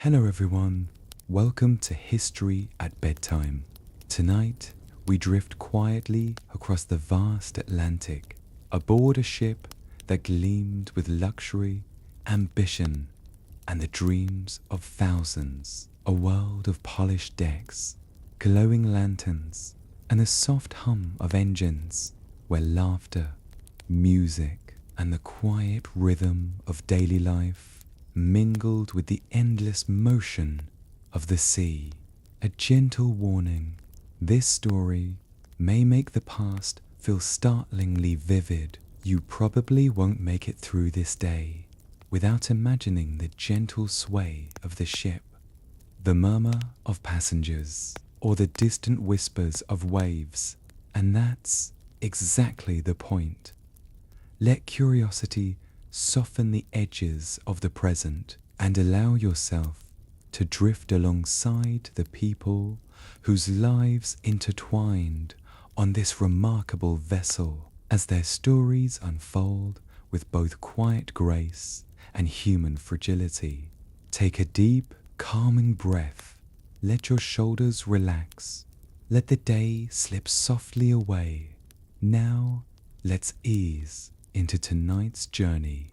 Hello everyone, welcome to History at Bedtime. Tonight, we drift quietly across the vast Atlantic, aboard a ship that gleamed with luxury, ambition, and the dreams of thousands. A world of polished decks, glowing lanterns, and the soft hum of engines, where laughter, music, and the quiet rhythm of daily life mingled with the endless motion of the sea. A gentle warning: this story may make the past feel startlingly vivid. You probably won't make it through this day without imagining the gentle sway of the ship, the murmur of passengers, or the distant whispers of waves. And that's exactly the point. Let curiosity soften the edges of the present and allow yourself to drift alongside the people whose lives intertwined on this remarkable vessel as their stories unfold with both quiet grace and human fragility. Take a deep, calming breath. Let your shoulders relax. Let the day slip softly away. Now, let's ease into tonight's journey.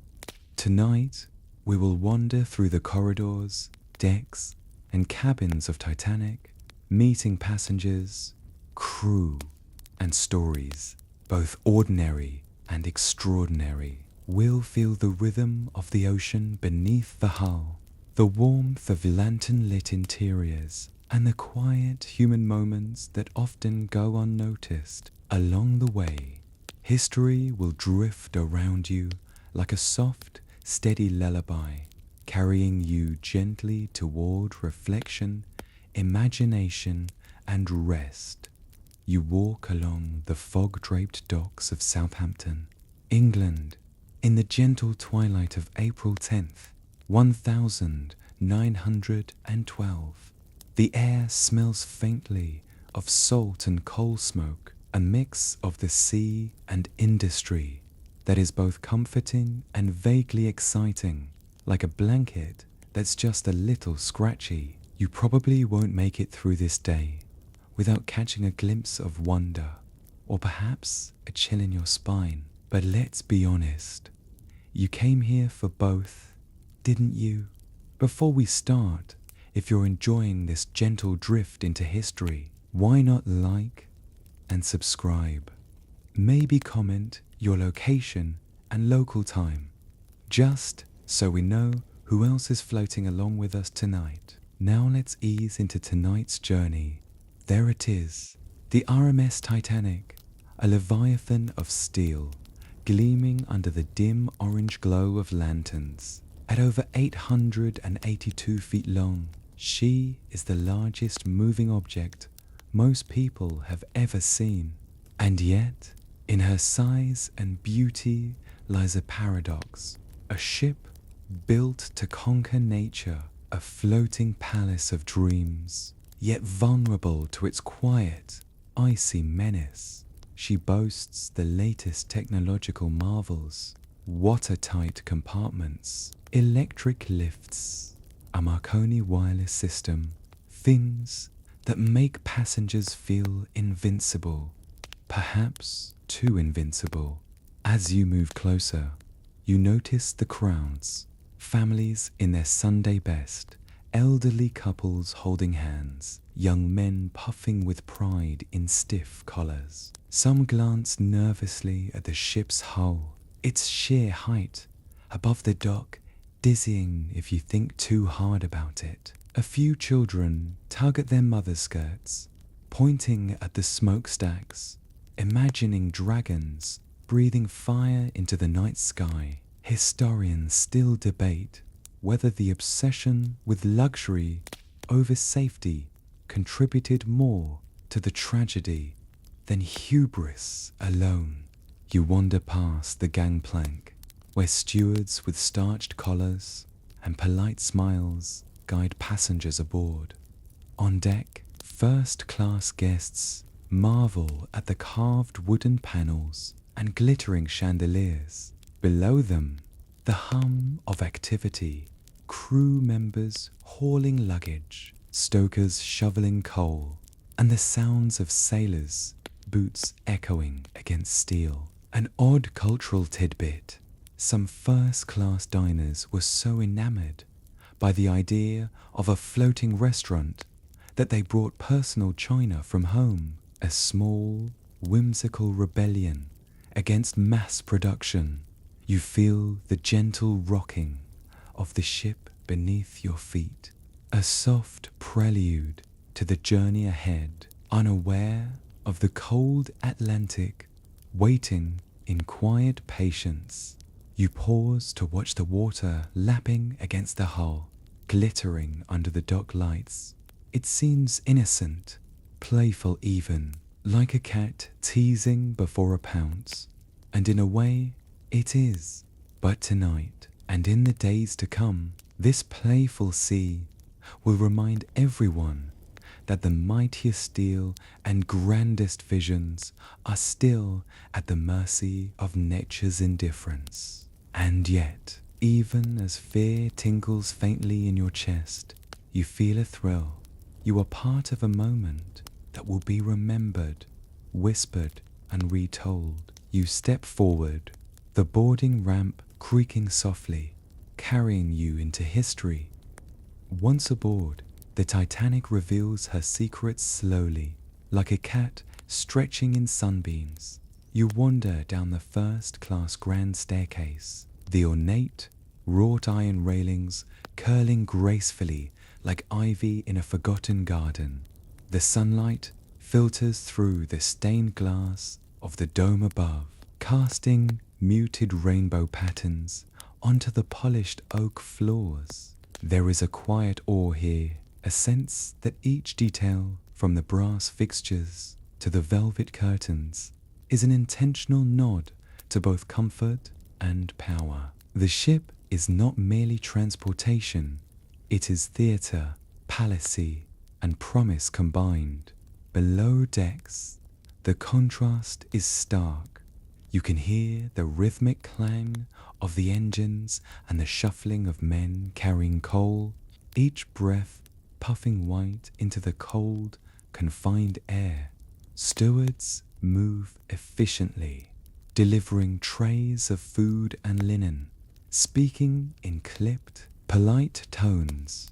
Tonight, we will wander through the corridors, decks, and cabins of Titanic, meeting passengers, crew, and stories, both ordinary and extraordinary. We'll feel the rhythm of the ocean beneath the hull, the warmth of lantern-lit interiors, and the quiet human moments that often go unnoticed. Along the way, history will drift around you like a soft, steady lullaby, carrying you gently toward reflection, imagination, and rest. You walk along the fog-draped docks of Southampton, England, in the gentle twilight of April 10th, 1912. The air smells faintly of salt and coal smoke, a mix of the sea and industry that is both comforting and vaguely exciting, like a blanket that's just a little scratchy. You probably won't make it through this day without catching a glimpse of wonder, or perhaps a chill in your spine. But let's be honest, you came here for both, didn't you? Before we start, if you're enjoying this gentle drift into history, why not like and subscribe? Maybe comment your location and local time, just so we know who else is floating along with us tonight. Now let's ease into tonight's journey. There it is, the RMS Titanic, a leviathan of steel, gleaming under the dim orange glow of lanterns. At over 882 feet long, she is the largest moving object most people have ever seen. And yet, in her size and beauty lies a paradox. A ship built to conquer nature, a floating palace of dreams, yet vulnerable to its quiet, icy menace. She boasts the latest technological marvels: watertight compartments, electric lifts, a Marconi wireless system, fins that make passengers feel invincible, perhaps too invincible. As you move closer, you notice the crowds, families in their Sunday best, elderly couples holding hands, young men puffing with pride in stiff collars. Some glance nervously at the ship's hull, its sheer height above the dock, dizzying if you think too hard about it. A few children tug at their mother's skirts, pointing at the smokestacks, imagining dragons breathing fire into the night sky. Historians still debate whether the obsession with luxury over safety contributed more to the tragedy than hubris alone. You wander past the gangplank, where stewards with starched collars and polite smiles guide passengers aboard. On deck, first-class guests marvel at the carved wooden panels and glittering chandeliers. Below them, the hum of activity crew members hauling luggage, stokers shoveling coal, and the sounds of sailors' boots echoing against steel. An odd cultural tidbit. Some first-class diners were so enamored by the idea of a floating restaurant that they brought personal china from home, a small, whimsical rebellion against mass production. You feel the gentle rocking of the ship beneath your feet, a soft prelude to the journey ahead, unaware of the cold Atlantic waiting in quiet patience. You pause to watch the water lapping against the hull, glittering under the dock lights. It seems innocent, playful even, like a cat teasing before a pounce. And in a way, it is. But tonight, and in the days to come, this playful sea will remind everyone that the mightiest steel and grandest visions are still at the mercy of nature's indifference. And yet, even as fear tingles faintly in your chest, you feel a thrill. You are part of a moment that will be remembered, whispered, and retold. You step forward, the boarding ramp creaking softly, carrying you into history. Once aboard, the Titanic reveals her secrets slowly, like a cat stretching in sunbeams. You wander down the first-class grand staircase, the ornate, wrought iron railings curling gracefully like ivy in a forgotten garden. The sunlight filters through the stained glass of the dome above, casting muted rainbow patterns onto the polished oak floors. There is a quiet awe here, a sense that each detail, from the brass fixtures to the velvet curtains, is an intentional nod to both comfort and power. The ship is not merely transportation, it is theatre, palace, and promise combined. Below decks, the contrast is stark. You can hear the rhythmic clang of the engines and the shuffling of men carrying coal, each breath puffing white into the cold, confined air. Stewards move efficiently, delivering trays of food and linen, speaking in clipped, polite tones.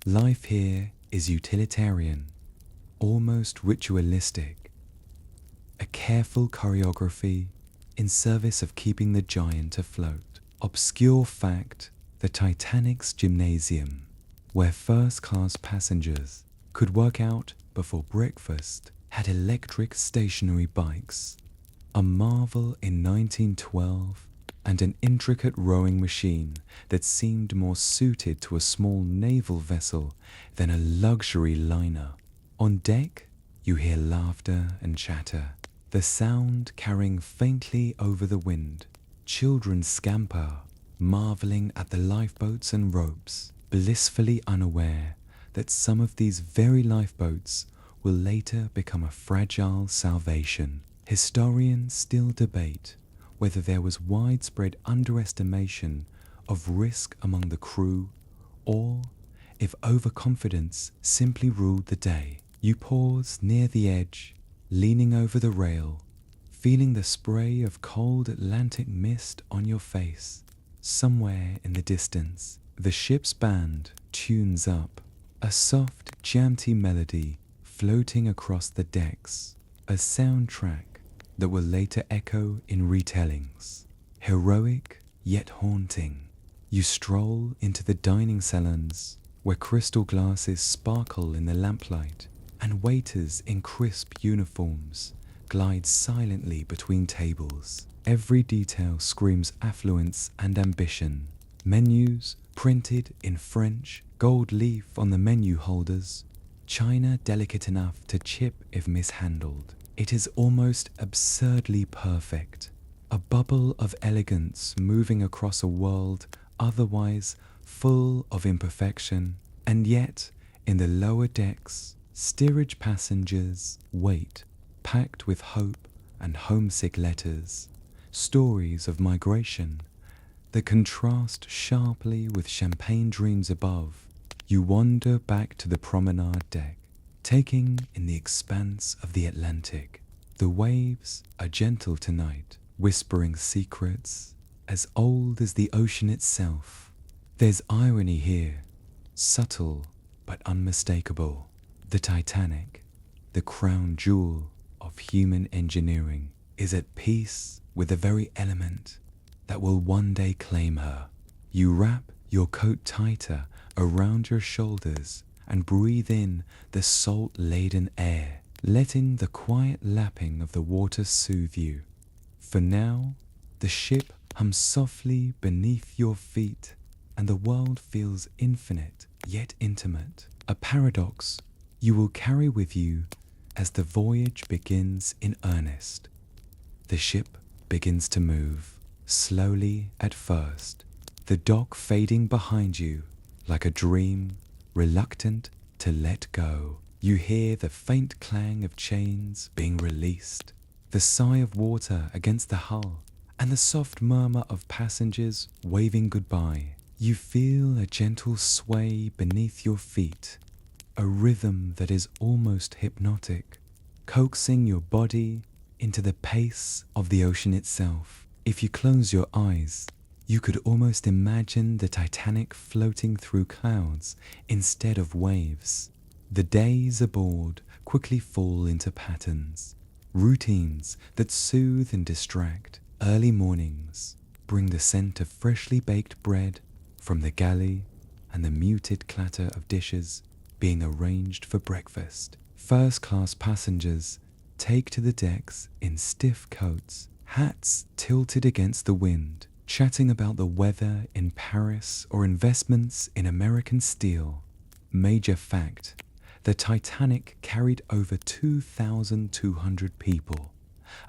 Life here is utilitarian, almost ritualistic, a careful choreography in service of keeping the giant afloat. Obscure fact, the Titanic's gymnasium, where first-class passengers could work out before breakfast, had electric stationary bikes, a marvel in 1912, and an intricate rowing machine that seemed more suited to a small naval vessel than a luxury liner. On deck, you hear laughter and chatter, the sound carrying faintly over the wind. Children scamper, marveling at the lifeboats and ropes, blissfully unaware that some of these very lifeboats will later become a fragile salvation. Historians still debate whether there was widespread underestimation of risk among the crew or if overconfidence simply ruled the day. You pause near the edge, leaning over the rail, feeling the spray of cold Atlantic mist on your face. Somewhere in the distance, the ship's band tunes up, a soft, chanty melody floating across the decks, a soundtrack that will later echo in retellings. Heroic yet haunting. You stroll into the dining salons where crystal glasses sparkle in the lamplight and waiters in crisp uniforms glide silently between tables. Every detail screams affluence and ambition. Menus printed in French, gold leaf on the menu holders, china delicate enough to chip if mishandled. It is almost absurdly perfect, a bubble of elegance moving across a world otherwise full of imperfection. And yet, in the lower decks, steerage passengers wait, packed with hope and homesick letters, stories of migration that contrast sharply with champagne dreams above, you wander back to the promenade deck, taking in the expanse of the Atlantic. The waves are gentle tonight, whispering secrets as old as the ocean itself. There's irony here, subtle but unmistakable. The Titanic, the crown jewel of human engineering, is at peace with the very element that will one day claim her. You wrap your coat tighter around your shoulders and breathe in the salt-laden air, letting the quiet lapping of the water soothe you. For now, the ship hums softly beneath your feet, and the world feels infinite yet intimate, a paradox you will carry with you as the voyage begins in earnest. The ship begins to move, slowly at first, the dock fading behind you like a dream reluctant to let go. You hear the faint clang of chains being released, the sigh of water against the hull, and the soft murmur of passengers waving goodbye. You feel a gentle sway beneath your feet, a rhythm that is almost hypnotic, coaxing your body into the pace of the ocean itself. If you close your eyes, you could almost imagine the Titanic floating through clouds instead of waves. The days aboard quickly fall into patterns, routines that soothe and distract. Early mornings bring the scent of freshly baked bread from the galley and the muted clatter of dishes being arranged for breakfast. First-class passengers take to the decks in stiff coats, hats tilted against the wind, chatting about the weather in Paris or investments in American steel. Major fact: the Titanic carried over 2,200 people,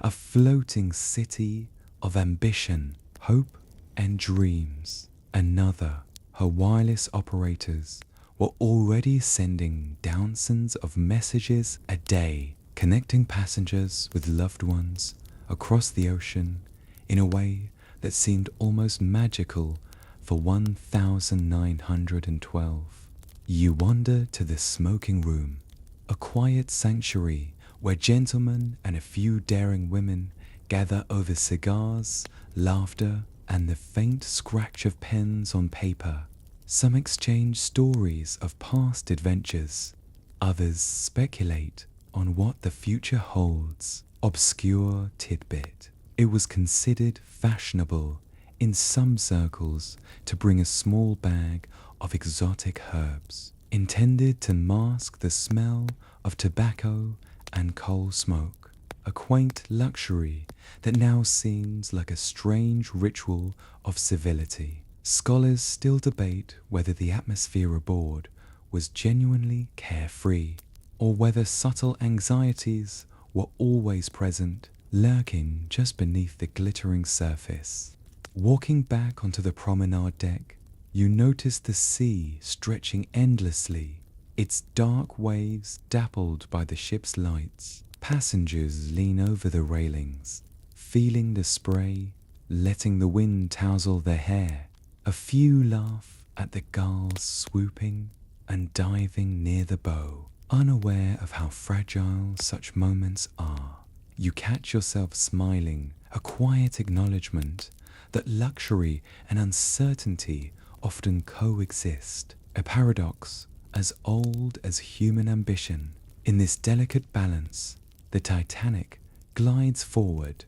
a floating city of ambition, hope, and dreams. Another, her wireless operators were already sending dozens of messages a day, connecting passengers with loved ones across the ocean in a way that seemed almost magical for 1912. You wander to the smoking room, a quiet sanctuary where gentlemen and a few daring women gather over cigars, laughter, and the faint scratch of pens on paper. Some exchange stories of past adventures. Others speculate on what the future holds. Obscure tidbit: it was considered fashionable in some circles to bring a small bag of exotic herbs, intended to mask the smell of tobacco and coal smoke, a quaint luxury that now seems like a strange ritual of civility. Scholars still debate whether the atmosphere aboard was genuinely carefree, or whether subtle anxieties were always present, lurking just beneath the glittering surface. Walking back onto the promenade deck, you notice the sea stretching endlessly, its dark waves dappled by the ship's lights. Passengers lean over the railings, feeling the spray, letting the wind tousle their hair. A few laugh at the gulls swooping and diving near the bow, unaware of how fragile such moments are. You catch yourself smiling, a quiet acknowledgement that luxury and uncertainty often coexist, a paradox as old as human ambition. In this delicate balance, the Titanic glides forward,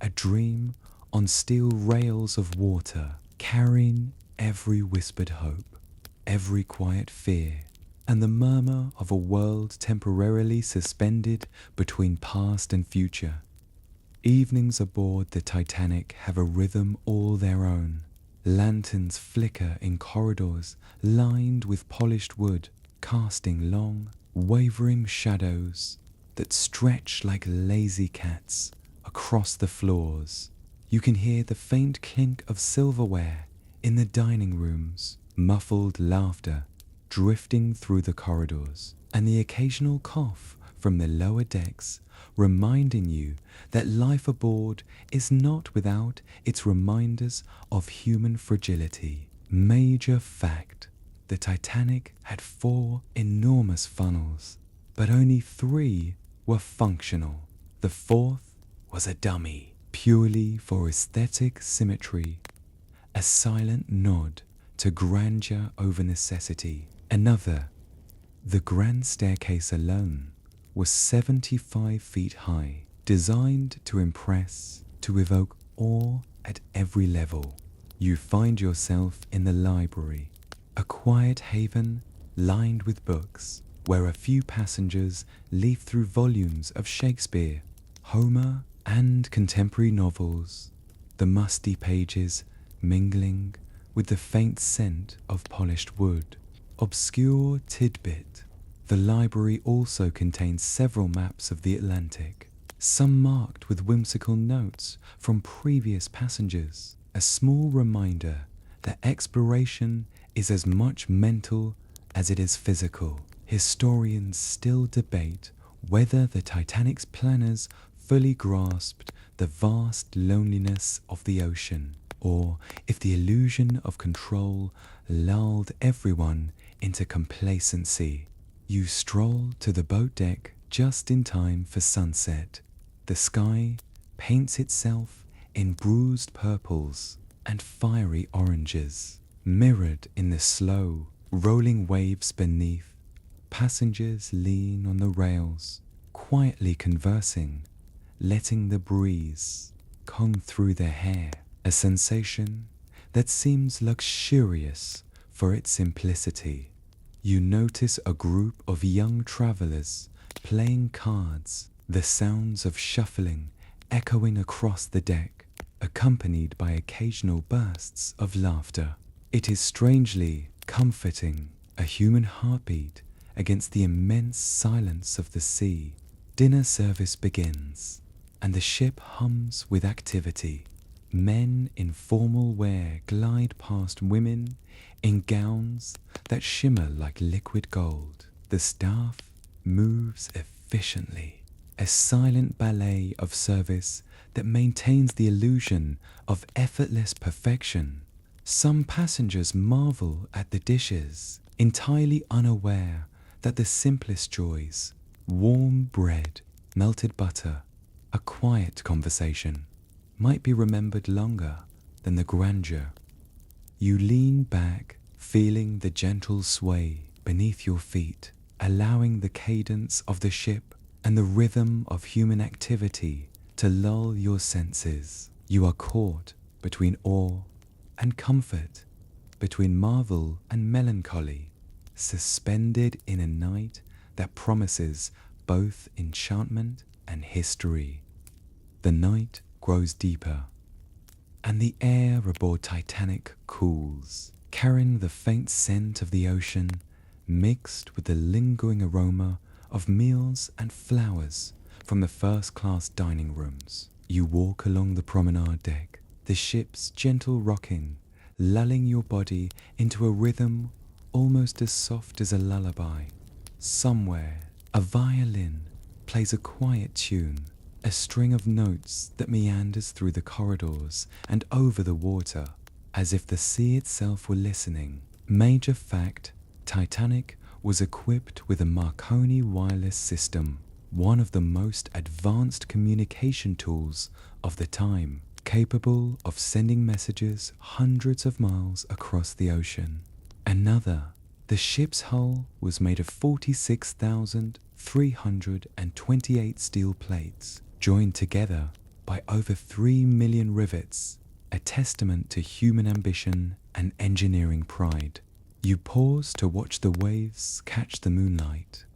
a dream on steel rails of water, carrying every whispered hope, every quiet fear, and the murmur of a world temporarily suspended between past and future. Evenings aboard the Titanic have a rhythm all their own. Lanterns flicker in corridors lined with polished wood, casting long, wavering shadows that stretch like lazy cats across the floors. You can hear the faint clink of silverware in the dining rooms, muffled laughter drifting through the corridors, and the occasional cough from the lower decks, reminding you that life aboard is not without its reminders of human fragility. Major fact: the Titanic had 4 enormous funnels, but only 3 were functional. The 4th was a dummy, purely for aesthetic symmetry, a silent nod to grandeur over necessity. Another, the grand staircase alone, was 75 feet high, designed to impress, to evoke awe at every level. You find yourself in the library, a quiet haven lined with books, where a few passengers leaf through volumes of Shakespeare, Homer, and contemporary novels, the musty pages mingling with the faint scent of polished wood. Obscure tidbit: the library also contains several maps of the Atlantic, some marked with whimsical notes from previous passengers, a small reminder that exploration is as much mental as it is physical. Historians still debate whether the Titanic's planners fully grasped the vast loneliness of the ocean, or if the illusion of control lulled everyone into complacency. You stroll to the boat deck just in time for sunset. The sky paints itself in bruised purples and fiery oranges, mirrored in the slow, rolling waves beneath. Passengers lean on the rails, quietly conversing, letting the breeze comb through their hair, a sensation that seems luxurious for its simplicity. You notice a group of young travelers playing cards, the sounds of shuffling echoing across the deck, accompanied by occasional bursts of laughter. It is strangely comforting, a human heartbeat against the immense silence of the sea. Dinner service begins, and the ship hums with activity. Men in formal wear glide past women in gowns that shimmer like liquid gold. The staff moves efficiently, a silent ballet of service that maintains the illusion of effortless perfection. Some passengers marvel at the dishes, entirely unaware that the simplest joys, warm bread, melted butter, a quiet conversation, might be remembered longer than the grandeur. You lean back, feeling the gentle sway beneath your feet, allowing the cadence of the ship and the rhythm of human activity to lull your senses. You are caught between awe and comfort, between marvel and melancholy, suspended in a night that promises both enchantment and history. The night grows deeper, and the air aboard Titanic cools, carrying the faint scent of the ocean mixed with the lingering aroma of meals and flowers from the first-class dining rooms. You walk along the promenade deck, the ship's gentle rocking, lulling your body into a rhythm almost as soft as a lullaby. Somewhere, a violin plays a quiet tune, a string of notes that meanders through the corridors and over the water, as if the sea itself were listening. Major fact: Titanic was equipped with a Marconi wireless system, one of the most advanced communication tools of the time, capable of sending messages hundreds of miles across the ocean. Another, the ship's hull was made of 46,328 steel plates, joined together by over 3 million rivets, a testament to human ambition and engineering pride. You pause to watch the waves catch the moonlight,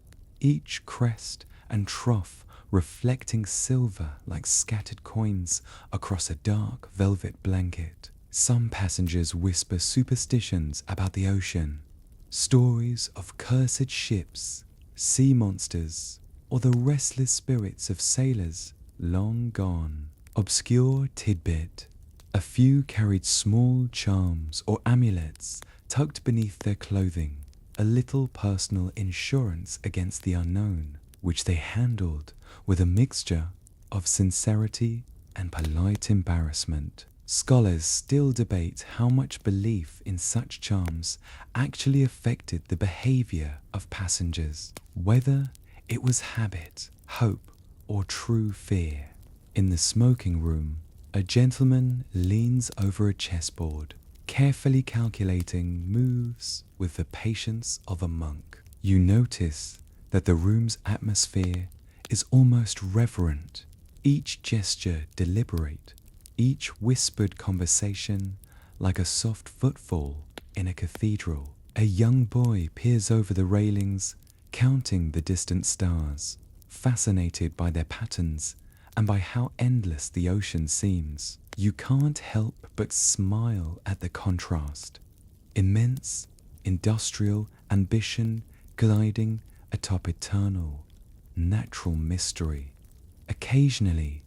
each crest and trough reflecting silver like scattered coins across a dark velvet blanket. Some passengers whisper superstitions about the ocean, stories of cursed ships, sea monsters, or the restless spirits of sailors long gone. Obscure tidbit: a few carried small charms or amulets tucked beneath their clothing, a little personal insurance against the unknown. which they handled with a mixture of sincerity and polite embarrassment. Scholars still debate how much belief in such charms actually affected the behavior of passengers, whether it was habit, hope, or true fear. In the smoking room, a gentleman leans over a chessboard, carefully calculating moves with the patience of a monk. You notice that the room's atmosphere is almost reverent, each gesture deliberate, each whispered conversation like a soft footfall in a cathedral. A young boy peers over the railings, counting the distant stars, fascinated by their patterns and by how endless the ocean seems. You can't help but smile at the contrast. Immense, industrial ambition gliding atop eternal, natural mystery. Occasionally,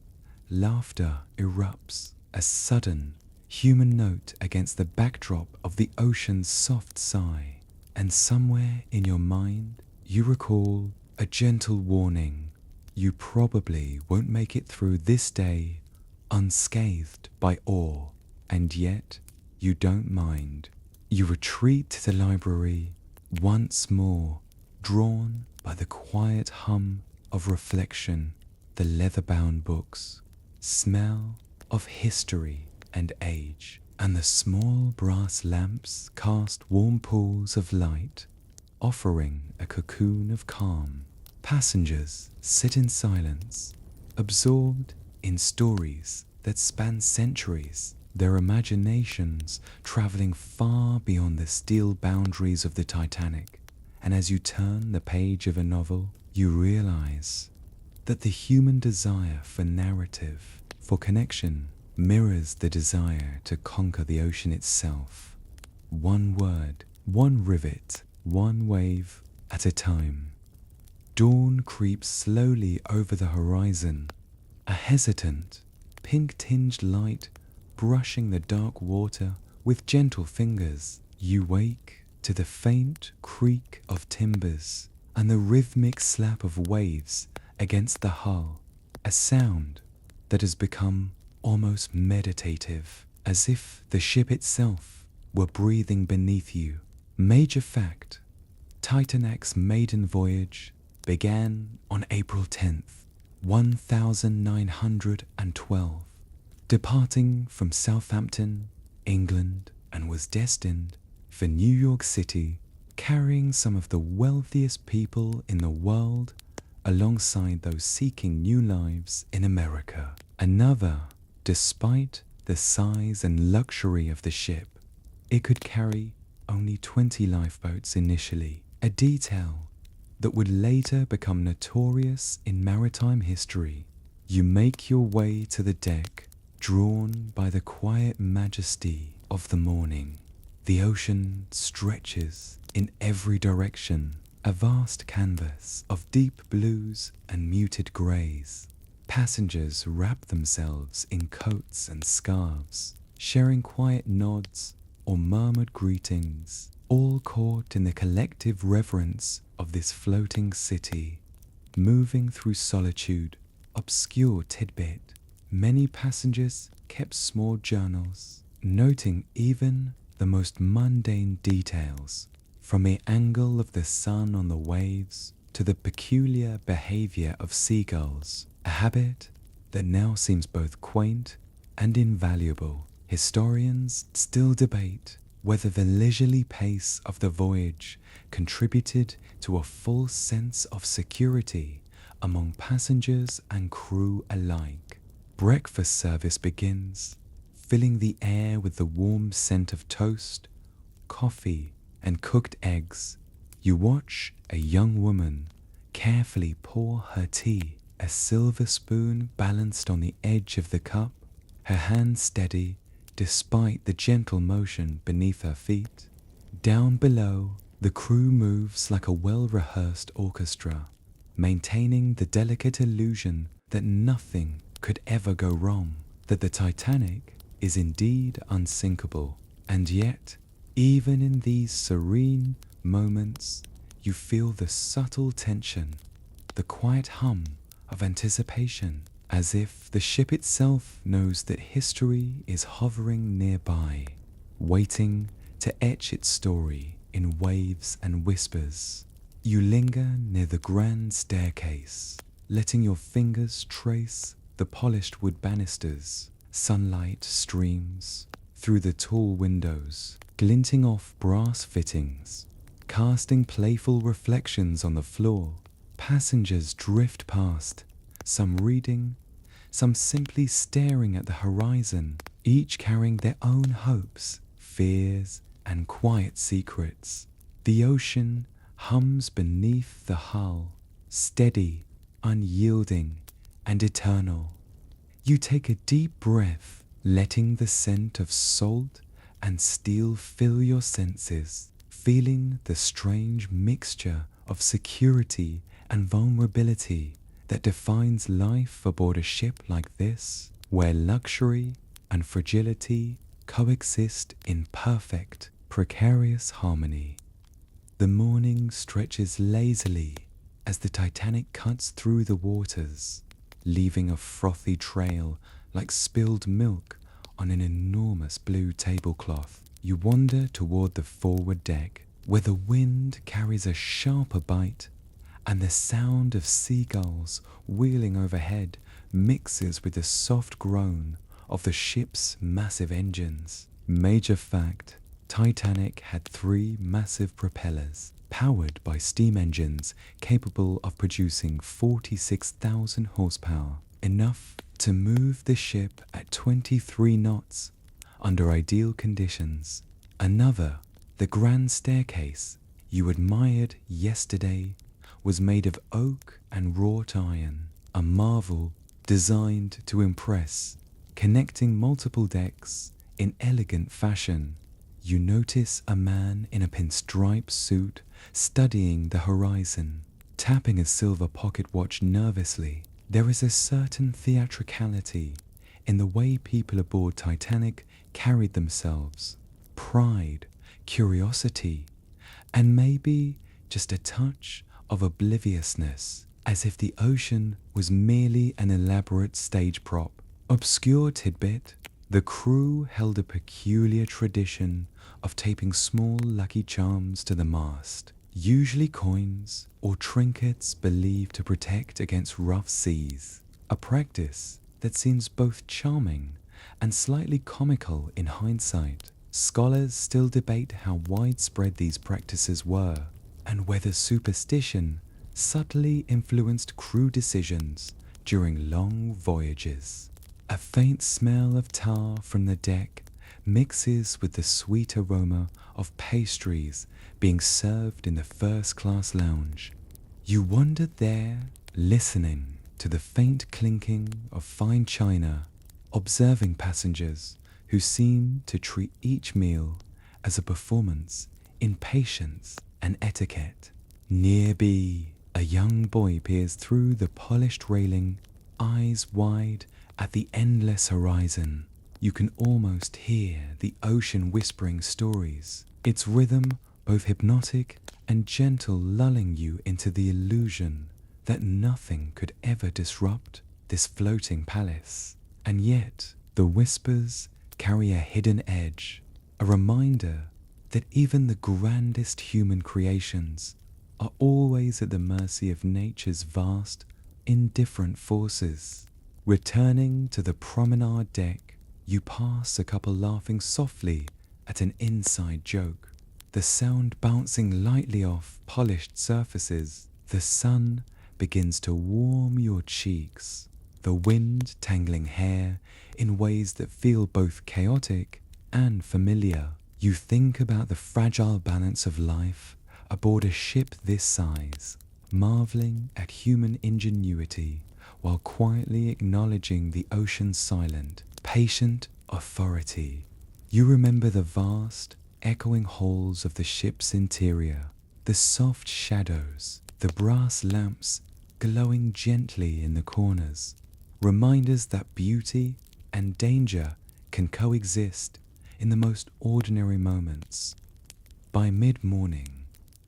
laughter erupts, a sudden, human note against the backdrop of the ocean's soft sigh. And somewhere in your mind, you recall a gentle warning. You probably won't make it through this day unscathed by awe, and yet you don't mind. You retreat to the library once more, drawn by the quiet hum of reflection, the leather-bound books, smell of history and age, and the small brass lamps cast warm pools of light, offering a cocoon of calm. Passengers sit in silence, absorbed in stories that span centuries, their imaginations traveling far beyond the steel boundaries of the Titanic. And as you turn the page of a novel, you realize that the human desire for narrative, for connection, mirrors the desire to conquer the ocean itself. One word, one rivet, one wave at a time. Dawn creeps slowly over the horizon, a hesitant, pink-tinged light brushing the dark water with gentle fingers. You wake to the faint creak of timbers and the rhythmic slap of waves against the hull, a sound that has become almost meditative, as if the ship itself were breathing beneath you. Major fact: Titanic's maiden voyage began on April 10th, 1912, departing from Southampton, England, and was destined for New York City, carrying some of the wealthiest people in the world alongside those seeking new lives in America. Another, despite the size and luxury of the ship, it could carry only 20 lifeboats initially, a detail that would later become notorious in maritime history. You make your way to the deck, drawn by the quiet majesty of the morning. The ocean stretches in every direction, a vast canvas of deep blues and muted greys. Passengers wrap themselves in coats and scarves, sharing quiet nods or murmured greetings, all caught in the collective reverence of this floating city. Moving through solitude, obscure tidbit. Many passengers kept small journals, noting even the most mundane details, from the angle of the sun on the waves to the peculiar behavior of seagulls, a habit that now seems both quaint and invaluable. Historians still debate whether the leisurely pace of the voyage contributed to a false sense of security among passengers and crew alike. Breakfast service begins, filling the air with the warm scent of toast, coffee, and cooked eggs. You watch a young woman carefully pour her tea, a silver spoon balanced on the edge of the cup, her hand steady despite the gentle motion beneath her feet. Down below, the crew moves like a well-rehearsed orchestra, maintaining the delicate illusion that nothing could ever go wrong, that the Titanic is indeed unsinkable. And yet, even in these serene moments, you feel the subtle tension the quiet hum of anticipation, as if the ship itself knows that history is hovering nearby, waiting to etch its story in waves and whispers. You linger near the grand staircase, letting your fingers trace the polished wood banisters. Sunlight streams through the tall windows, glinting off brass fittings, casting playful reflections on the floor. Passengers drift past, some reading, some simply staring at the horizon, each carrying their own hopes, fears, and quiet secrets. The ocean hums beneath the hull, steady, unyielding, and eternal. You take a deep breath, letting the scent of salt and steel fill your senses, feeling the strange mixture of security and vulnerability that defines life aboard a ship like this, where luxury and fragility coexist in perfect, precarious harmony. The morning stretches lazily as the Titanic cuts through the waters, leaving a frothy trail like spilled milk on an enormous blue tablecloth. You wander toward the forward deck, where the wind carries a sharper bite, and the sound of seagulls wheeling overhead mixes with the soft groan of the ship's massive engines. Major fact: Titanic had 3 massive propellers, powered by steam engines capable of producing 46,000 horsepower, enough to move the ship at 23 knots under ideal conditions. Another, the grand staircase you admired yesterday, was made of oak and wrought iron, a marvel designed to impress, connecting multiple decks in elegant fashion. You notice a man in a pinstripe suit studying the horizon, tapping a silver pocket watch nervously. There is a certain theatricality in the way people aboard Titanic carried themselves. Pride, curiosity, and maybe just a touch of obliviousness, as if the ocean was merely an elaborate stage prop. Obscure tidbit: the crew held a peculiar tradition of taping small lucky charms to the mast, usually coins or trinkets believed to protect against rough seas, a practice that seems both charming and slightly comical in hindsight. Scholars still debate how widespread these practices were, and whether superstition subtly influenced crew decisions during long voyages. A faint smell of tar from the deck mixes with the sweet aroma of pastries being served in the first-class lounge. You wandered there, listening to the faint clinking of fine china, observing passengers who seemed to treat each meal as a performance in patience and etiquette. Nearby, a young boy peers through the polished railing, eyes wide at the endless horizon. You can almost hear the ocean whispering stories, its rhythm both hypnotic and gentle, lulling you into the illusion that nothing could ever disrupt this floating palace. And yet, the whispers carry a hidden edge, a reminder that even the grandest human creations are always at the mercy of nature's vast, indifferent forces. Returning to the promenade deck, you pass a couple laughing softly at an inside joke, the sound bouncing lightly off polished surfaces. The sun begins to warm your cheeks, the wind tangling hair in ways that feel both chaotic and familiar. You think about the fragile balance of life aboard a ship this size, marveling at human ingenuity while quietly acknowledging the ocean's silent, patient authority. You remember the vast, echoing halls of the ship's interior, the soft shadows, the brass lamps glowing gently in the corners, reminders that beauty and danger can coexist in the most ordinary moments. By mid-morning,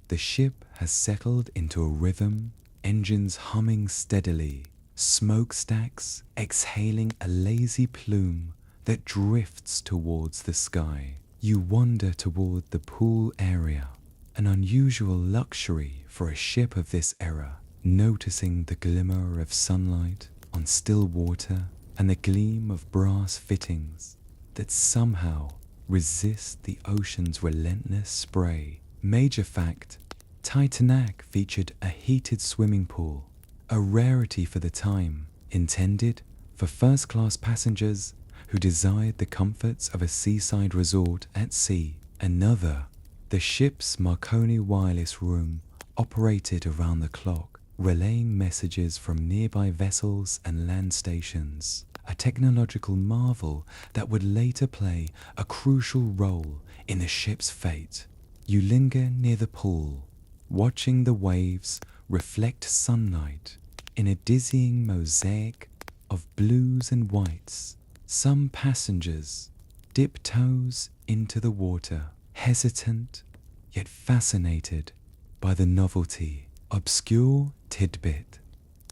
the ship has settled into a rhythm engines humming steadily, smokestacks exhaling a lazy plume that drifts towards the sky. You wander toward the pool area, an unusual luxury for a ship of this era, noticing the glimmer of sunlight on still water and the gleam of brass fittings that somehow resist the ocean's relentless spray. Major fact, Titanic featured a heated swimming pool, a rarity for the time, intended for first-class passengers who desired the comforts of a seaside resort at sea. Another, the ship's Marconi wireless room operated around the clock, relaying messages from nearby vessels and land stations, a technological marvel that would later play a crucial role in the ship's fate. You linger near the pool, watching the waves reflect sunlight in a dizzying mosaic of blues and whites. Some passengers dip toes into the water, hesitant yet fascinated by the novelty. Obscure tidbit.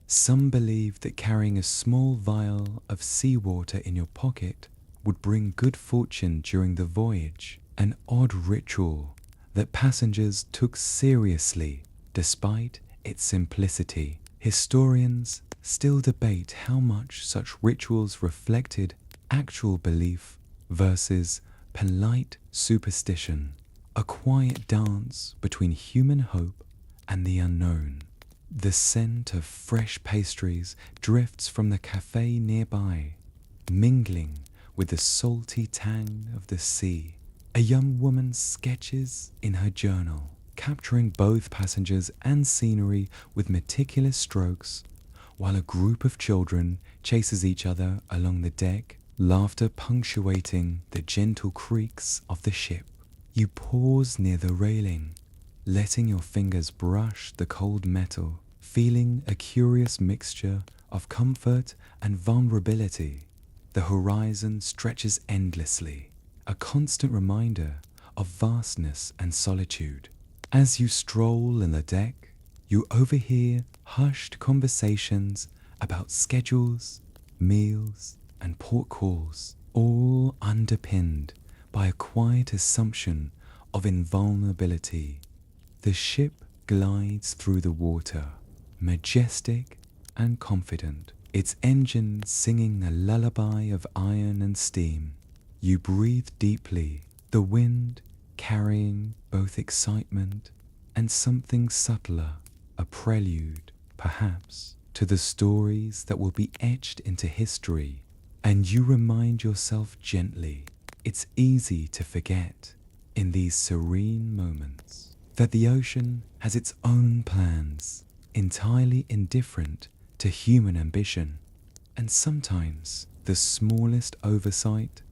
Some believe that carrying a small vial of seawater in your pocket would bring good fortune during the voyage, an odd ritual that passengers took seriously despite its simplicity. Historians still debate how much such rituals reflected actual belief versus polite superstition, a quiet dance between human hope and the unknown. The scent of fresh pastries drifts from the cafe nearby, mingling with the salty tang of the sea. A young woman sketches in her journal, capturing both passengers and scenery with meticulous strokes, while a group of children chases each other along the deck, laughter punctuating the gentle creaks of the ship. You pause near the railing, letting your fingers brush the cold metal, feeling a curious mixture of comfort and vulnerability. The horizon stretches endlessly, a constant reminder of vastness and solitude. As you stroll in the deck, you overhear hushed conversations about schedules, meals, and port calls, all underpinned by a quiet assumption of invulnerability. The ship glides through the water, majestic and confident, its engine singing a lullaby of iron and steam. You breathe deeply, the wind carrying both excitement and something subtler, a prelude, perhaps, to the stories that will be etched into history. And you remind yourself gently, it's easy to forget in these serene moments that the ocean has its own plans, entirely indifferent to human ambition, and sometimes the smallest oversight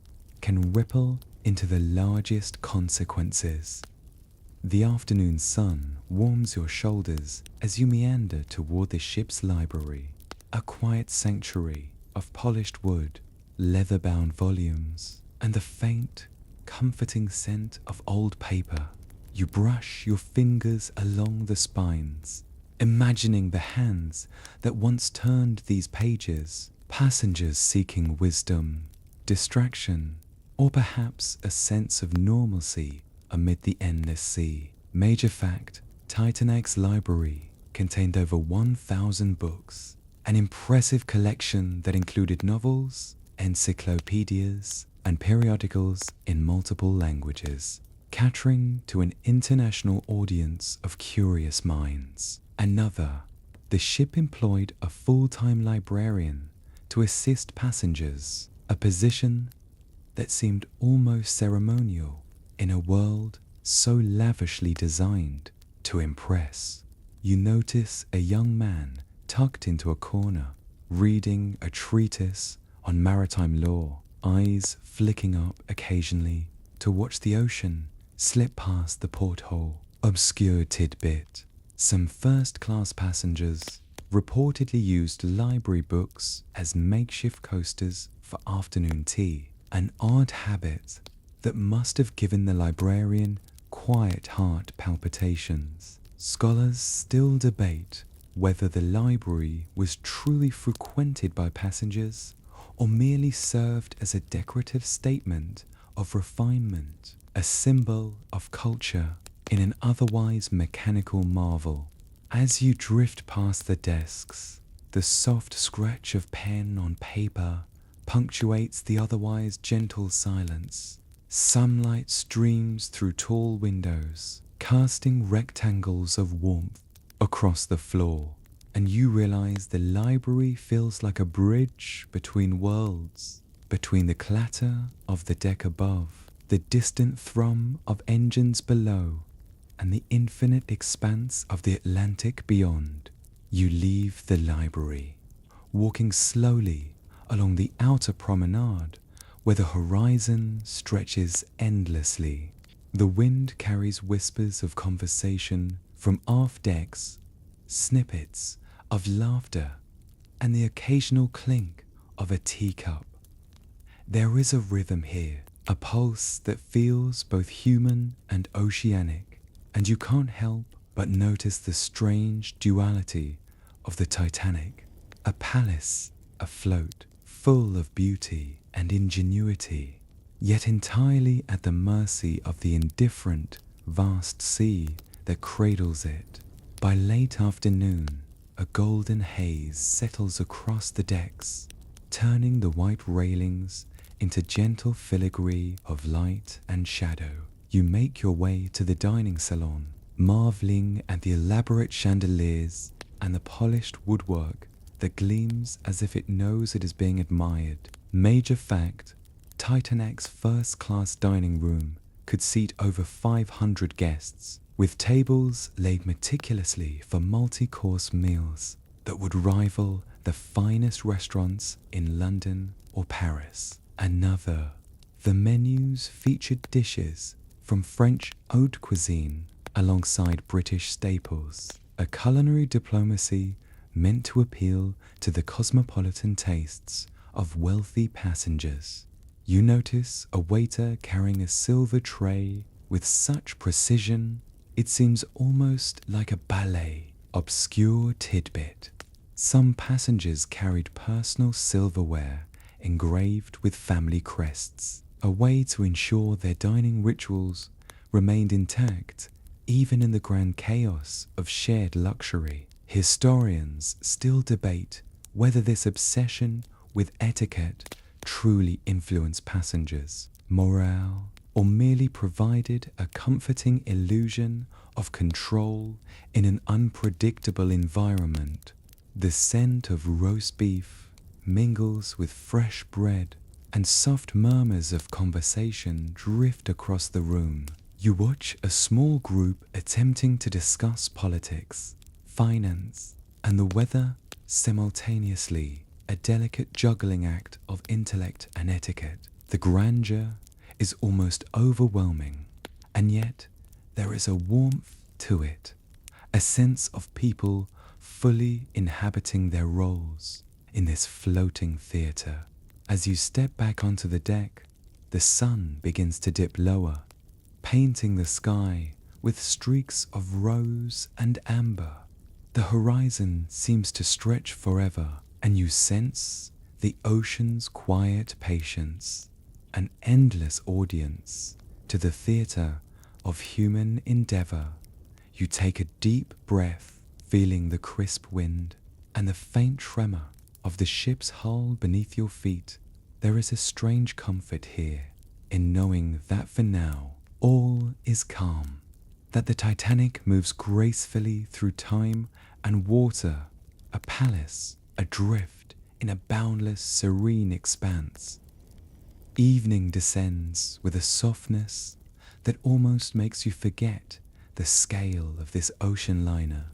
can ripple into the largest consequences. The afternoon sun warms your shoulders as you meander toward the ship's library, a quiet sanctuary of polished wood, leather-bound volumes, and the faint, comforting scent of old paper. You brush your fingers along the spines, imagining the hands that once turned these pages, passengers seeking wisdom, distraction, or perhaps a sense of normalcy amid the endless sea. Major fact, Titanic's library contained over 1,000 books, an impressive collection that included novels, encyclopedias, and periodicals in multiple languages, catering to an international audience of curious minds. Another, the ship employed a full-time librarian to assist passengers, a position that seemed almost ceremonial in a world so lavishly designed to impress. You notice a young man tucked into a corner, reading a treatise on maritime law, eyes flicking up occasionally to watch the ocean slip past the porthole. Obscure tidbit. Some first-class passengers reportedly used library books as makeshift coasters for afternoon tea, an odd habit that must have given the librarian quiet heart palpitations. Scholars still debate whether the library was truly frequented by passengers or merely served as a decorative statement of refinement, a symbol of culture in an otherwise mechanical marvel. As you drift past the desks, the soft scratch of pen on paper punctuates the otherwise gentle silence. Sunlight streams through tall windows, casting rectangles of warmth across the floor, and you realize the library feels like a bridge between worlds, between the clatter of the deck above, the distant thrum of engines below, and the infinite expanse of the Atlantic beyond. You leave the library, walking slowly along the outer promenade where the horizon stretches endlessly. The wind carries whispers of conversation from aft decks, snippets of laughter, and the occasional clink of a teacup. There is a rhythm here, a pulse that feels both human and oceanic, and you can't help but notice the strange duality of the Titanic, a palace afloat, full of beauty and ingenuity, yet entirely at the mercy of the indifferent, vast sea that cradles it. By late afternoon, a golden haze settles across the decks, turning the white railings into gentle filigree of light and shadow. You make your way to the dining salon, marveling at the elaborate chandeliers and the polished woodwork that gleams as if it knows it is being admired. Major fact, Titanic's first-class dining room could seat over 500 guests, with tables laid meticulously for multi-course meals that would rival the finest restaurants in London or Paris. Another, the menus featured dishes from French haute cuisine alongside British staples, a culinary diplomacy meant to appeal to the cosmopolitan tastes of wealthy passengers. You notice a waiter carrying a silver tray with such precision it seems almost like a ballet, obscure tidbit. Some passengers carried personal silverware engraved with family crests, a way to ensure their dining rituals remained intact even in the grand chaos of shared luxury. Historians still debate whether this obsession with etiquette truly influenced passengers' morale or merely provided a comforting illusion of control in an unpredictable environment. The scent of roast beef mingles with fresh bread, and soft murmurs of conversation drift across the room. You watch a small group attempting to discuss politics, finance, and the weather simultaneously, a delicate juggling act of intellect and etiquette. The grandeur is almost overwhelming, and yet there is a warmth to it, a sense of people fully inhabiting their roles in this floating theatre. As you step back onto the deck, the sun begins to dip lower, painting the sky with streaks of rose and amber. The horizon seems to stretch forever, and you sense the ocean's quiet patience, an endless audience to the theatre of human endeavour. You take a deep breath, feeling the crisp wind and the faint tremor of the ship's hull beneath your feet. There is a strange comfort here in knowing that for now all is calm, that the Titanic moves gracefully through time and water, a palace adrift in a boundless, serene expanse. Evening descends with a softness that almost makes you forget the scale of this ocean liner.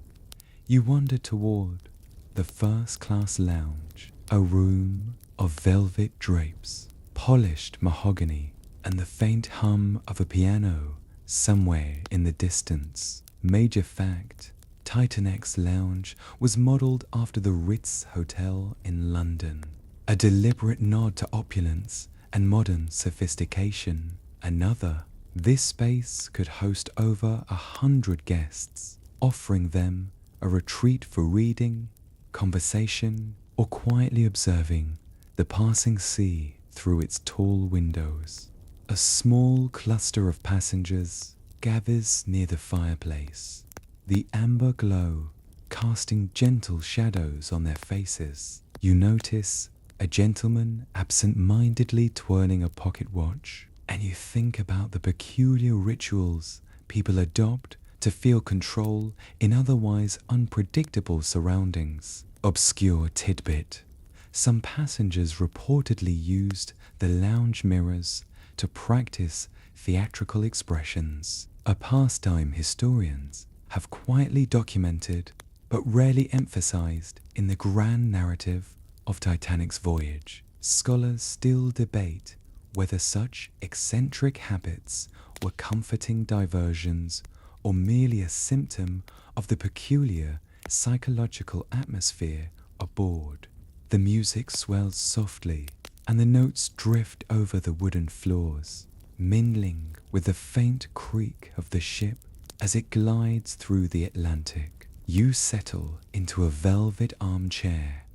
You wander toward the first-class lounge, a room of velvet drapes, polished mahogany, and the faint hum of a piano somewhere in the distance. Major fact, Titanic's lounge was modelled after the Ritz Hotel in London, a deliberate nod to opulence and modern sophistication. Another, this space could host over 100 guests, offering them a retreat for reading, conversation, or quietly observing the passing sea through its tall windows. A small cluster of passengers gathers near the fireplace, the amber glow casting gentle shadows on their faces. You notice a gentleman absent-mindedly twirling a pocket watch, and you think about the peculiar rituals people adopt to feel control in otherwise unpredictable surroundings. Obscure tidbit: some passengers reportedly used the lounge mirrors to practice theatrical expressions, a pastime historians have quietly documented but rarely emphasized in the grand narrative of Titanic's voyage. Scholars still debate whether such eccentric habits were comforting diversions or merely a symptom of the peculiar psychological atmosphere aboard. The music swells softly, and the notes drift over the wooden floors, mingling with the faint creak of the ship as it glides through the Atlantic. You settle into a velvet armchair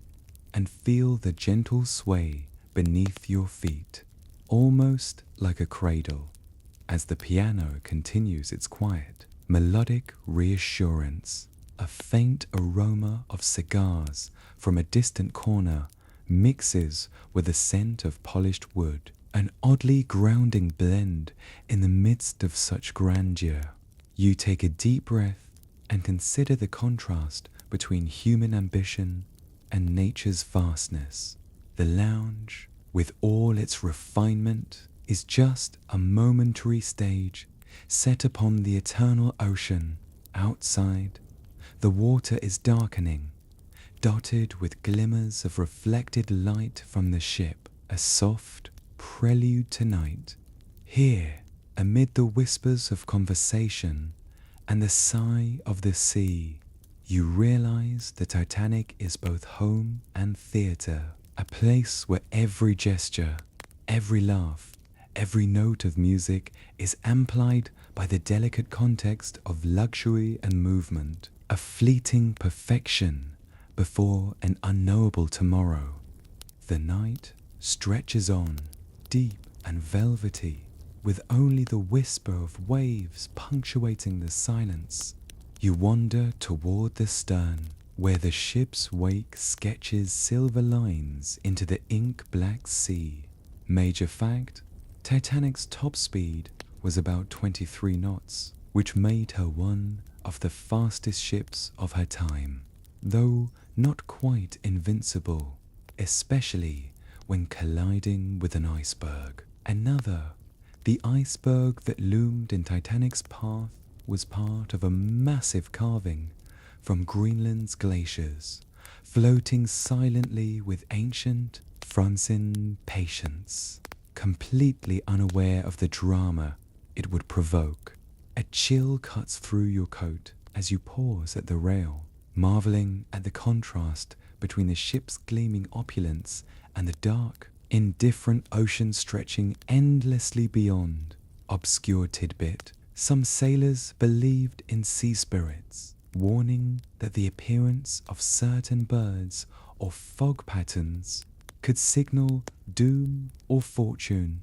and feel the gentle sway beneath your feet, almost like a cradle, as the piano continues its quiet, melodic reassurance. A faint aroma of cigars from a distant corner mixes with the scent of polished wood, an oddly grounding blend in the midst of such grandeur. You take a deep breath and consider the contrast between human ambition and nature's vastness. The lounge, with all its refinement, is just a momentary stage set upon the eternal ocean. Outside, the water is darkening, dotted with glimmers of reflected light from the ship, a soft prelude to night. Here, amid the whispers of conversation and the sigh of the sea, you realize the Titanic is both home and theater, a place where every gesture, every laugh, every note of music is amplified by the delicate context of luxury and movement, a fleeting perfection before an unknowable tomorrow. The night stretches on, deep and velvety, with only the whisper of waves punctuating the silence. You wander toward the stern, where the ship's wake sketches silver lines into the ink-black sea. Major fact: Titanic's top speed was about 23 knots, which made her one of the fastest ships of her time, though not quite invincible, especially when colliding with an iceberg. Another, the iceberg that loomed in Titanic's path, was part of a massive carving from Greenland's glaciers, floating silently with ancient Francine patience, completely unaware of the drama it would provoke. A chill cuts through your coat as you pause at the rail, marveling at the contrast between the ship's gleaming opulence and the dark, indifferent ocean stretching endlessly beyond. Obscure tidbit: some sailors believed in sea spirits, warning that the appearance of certain birds or fog patterns could signal doom or fortune.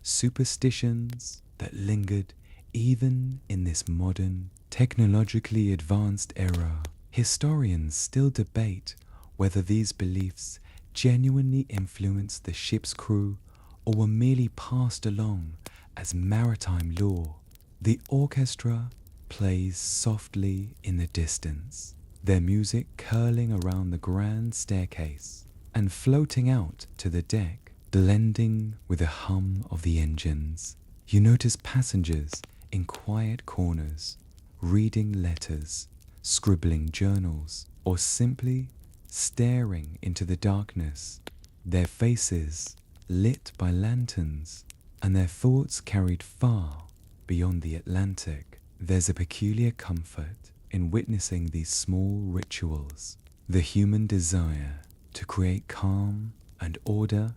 Superstitions that lingered even in this modern, technologically advanced era. Historians still debate whether these beliefs genuinely influenced the ship's crew or were merely passed along as maritime lore. The orchestra plays softly in the distance, their music curling around the grand staircase and floating out to the deck, blending with the hum of the engines. You notice passengers in quiet corners, reading letters, scribbling journals, or simply staring into the darkness, their faces lit by lanterns and their thoughts carried far beyond the Atlantic. There's a peculiar comfort in witnessing these small rituals, the human desire to create calm and order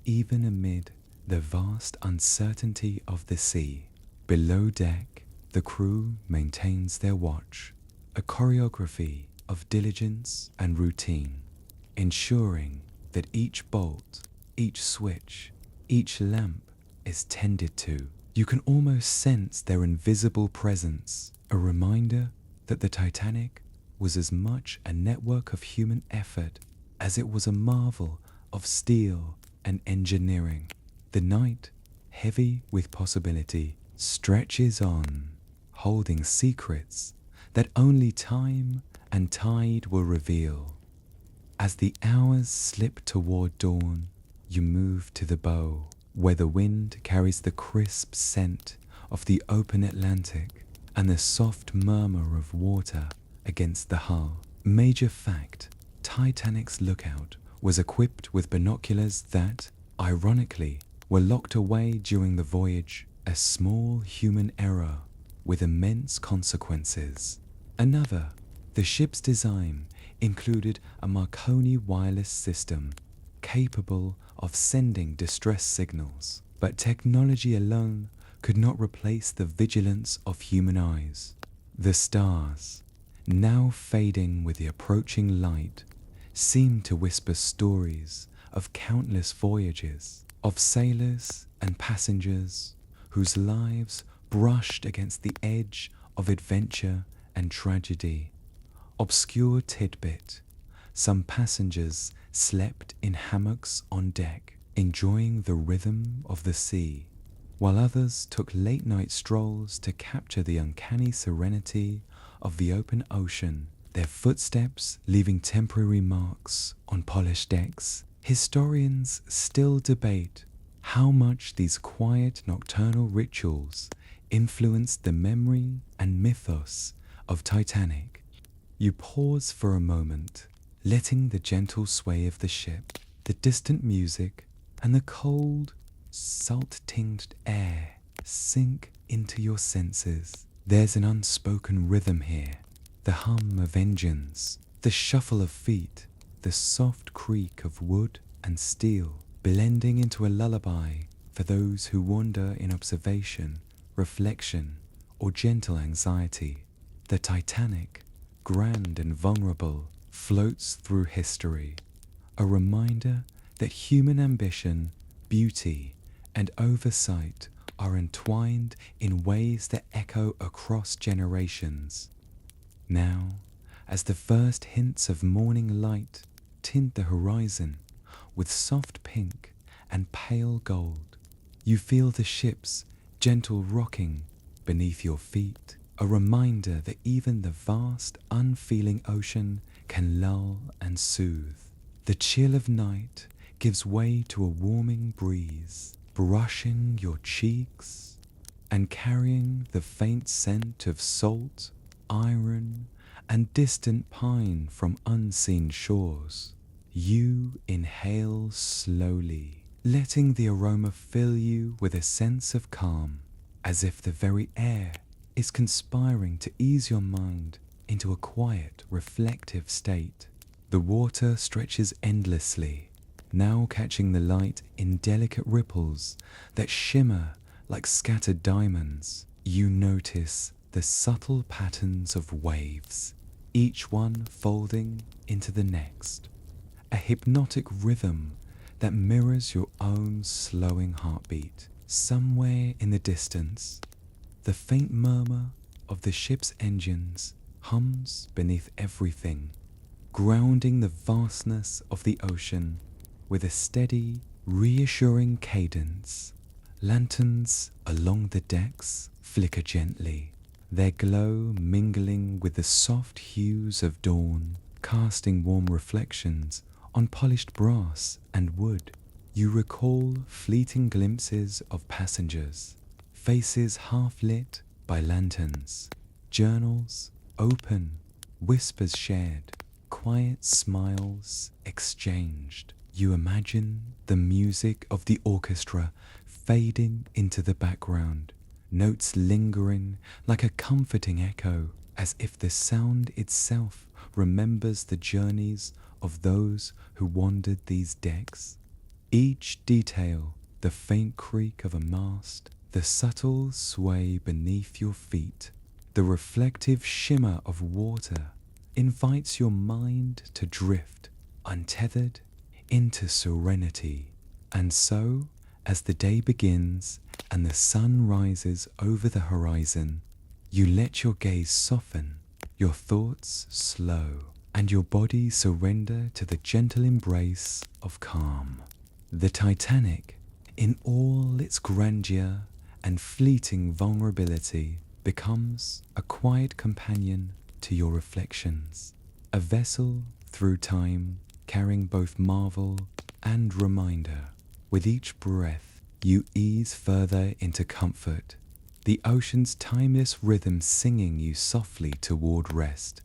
even amid the vast uncertainty of the sea. Below deck, the crew maintains their watch, a choreography of diligence and routine, ensuring that each bolt, each switch, each lamp is tended to. You can almost sense their invisible presence, a reminder that the Titanic was as much a network of human effort as it was a marvel of steel and engineering. The night, heavy with possibility, stretches on, holding secrets that only time and tide will reveal. As the hours slip toward dawn, you move to the bow, where the wind carries the crisp scent of the open Atlantic and the soft murmur of water against the hull. Major fact, Titanic's lookout was equipped with binoculars that, ironically, were locked away during the voyage, a small human error with immense consequences. Another, the ship's design included a Marconi wireless system capable of sending distress signals, but technology alone could not replace the vigilance of human eyes. The stars, now fading with the approaching light, seemed to whisper stories of countless voyages, of sailors and passengers whose lives brushed against the edge of adventure and tragedy. Obscure tidbit, some passengers slept in hammocks on deck, enjoying the rhythm of the sea, while others took late-night strolls to capture the uncanny serenity of the open ocean, their footsteps leaving temporary marks on polished decks. Historians still debate how much these quiet nocturnal rituals influenced the memory and mythos of Titanic. You pause for a moment, letting the gentle sway of the ship, the distant music, and the cold, salt-tinged air sink into your senses. There's an unspoken rhythm here, the hum of engines, the shuffle of feet, the soft creak of wood and steel, blending into a lullaby for those who wander in observation, reflection, or gentle anxiety. The Titanic, grand and vulnerable, floats through history, a reminder that human ambition, beauty, and oversight are entwined in ways that echo across generations. Now, as the first hints of morning light tint the horizon with soft pink and pale gold, you feel the ship's gentle rocking beneath your feet, a reminder that even the vast, unfeeling ocean can lull and soothe. The chill of night gives way to a warming breeze, brushing your cheeks and carrying the faint scent of salt, iron, and distant pine from unseen shores. You inhale slowly, letting the aroma fill you with a sense of calm, as if the very air is conspiring to ease your mind into a quiet, reflective state. The water stretches endlessly, now catching the light in delicate ripples that shimmer like scattered diamonds. You notice the subtle patterns of waves, each one folding into the next, a hypnotic rhythm that mirrors your own slowing heartbeat. Somewhere in the distance, the faint murmur of the ship's engines hums beneath everything, grounding the vastness of the ocean with a steady, reassuring cadence. Lanterns along the decks flicker gently, their glow mingling with the soft hues of dawn, casting warm reflections on polished brass and wood. You recall fleeting glimpses of passengers, faces half lit by lanterns, journals open, whispers shared, quiet smiles exchanged. You imagine the music of the orchestra fading into the background, notes lingering like a comforting echo, as if the sound itself remembers the journeys of those who wandered these decks. Each detail, the faint creak of a mast, the subtle sway beneath your feet, the reflective shimmer of water invites your mind to drift, untethered, into serenity. And so, as the day begins and the sun rises over the horizon, you let your gaze soften, your thoughts slow, and your body surrender to the gentle embrace of calm. The Titanic, in all its grandeur and fleeting vulnerability, becomes a quiet companion to your reflections, a vessel through time carrying both marvel and reminder. With each breath, you ease further into comfort, the ocean's timeless rhythm singing you softly toward rest,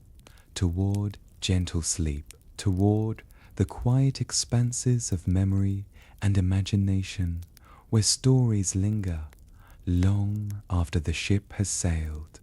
toward gentle sleep, toward the quiet expanses of memory and imagination where stories linger long after the ship has sailed.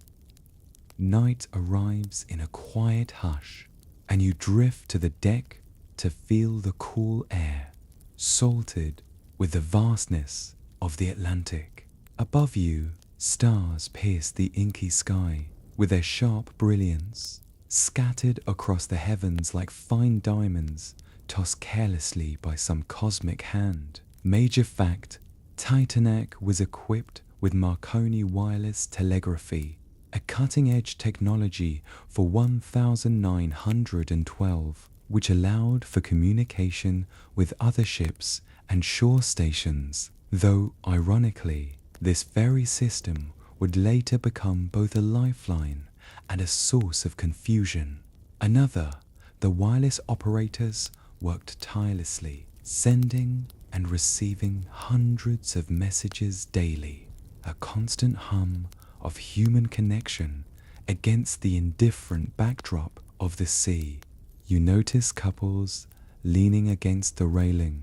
Night arrives in a quiet hush, and you drift to the deck to feel the cool air, salted with the vastness of the Atlantic. Above you, stars pierce the inky sky with their sharp brilliance, scattered across the heavens like fine diamonds tossed carelessly by some cosmic hand. Major fact: Titanic was equipped with Marconi wireless telegraphy, a cutting-edge technology for 1912, which allowed for communication with other ships and shore stations, though, ironically, this very system would later become both a lifeline and a source of confusion. Another, the wireless operators worked tirelessly, sending and receiving hundreds of messages daily, a constant hum of human connection against the indifferent backdrop of the sea. You notice couples leaning against the railing,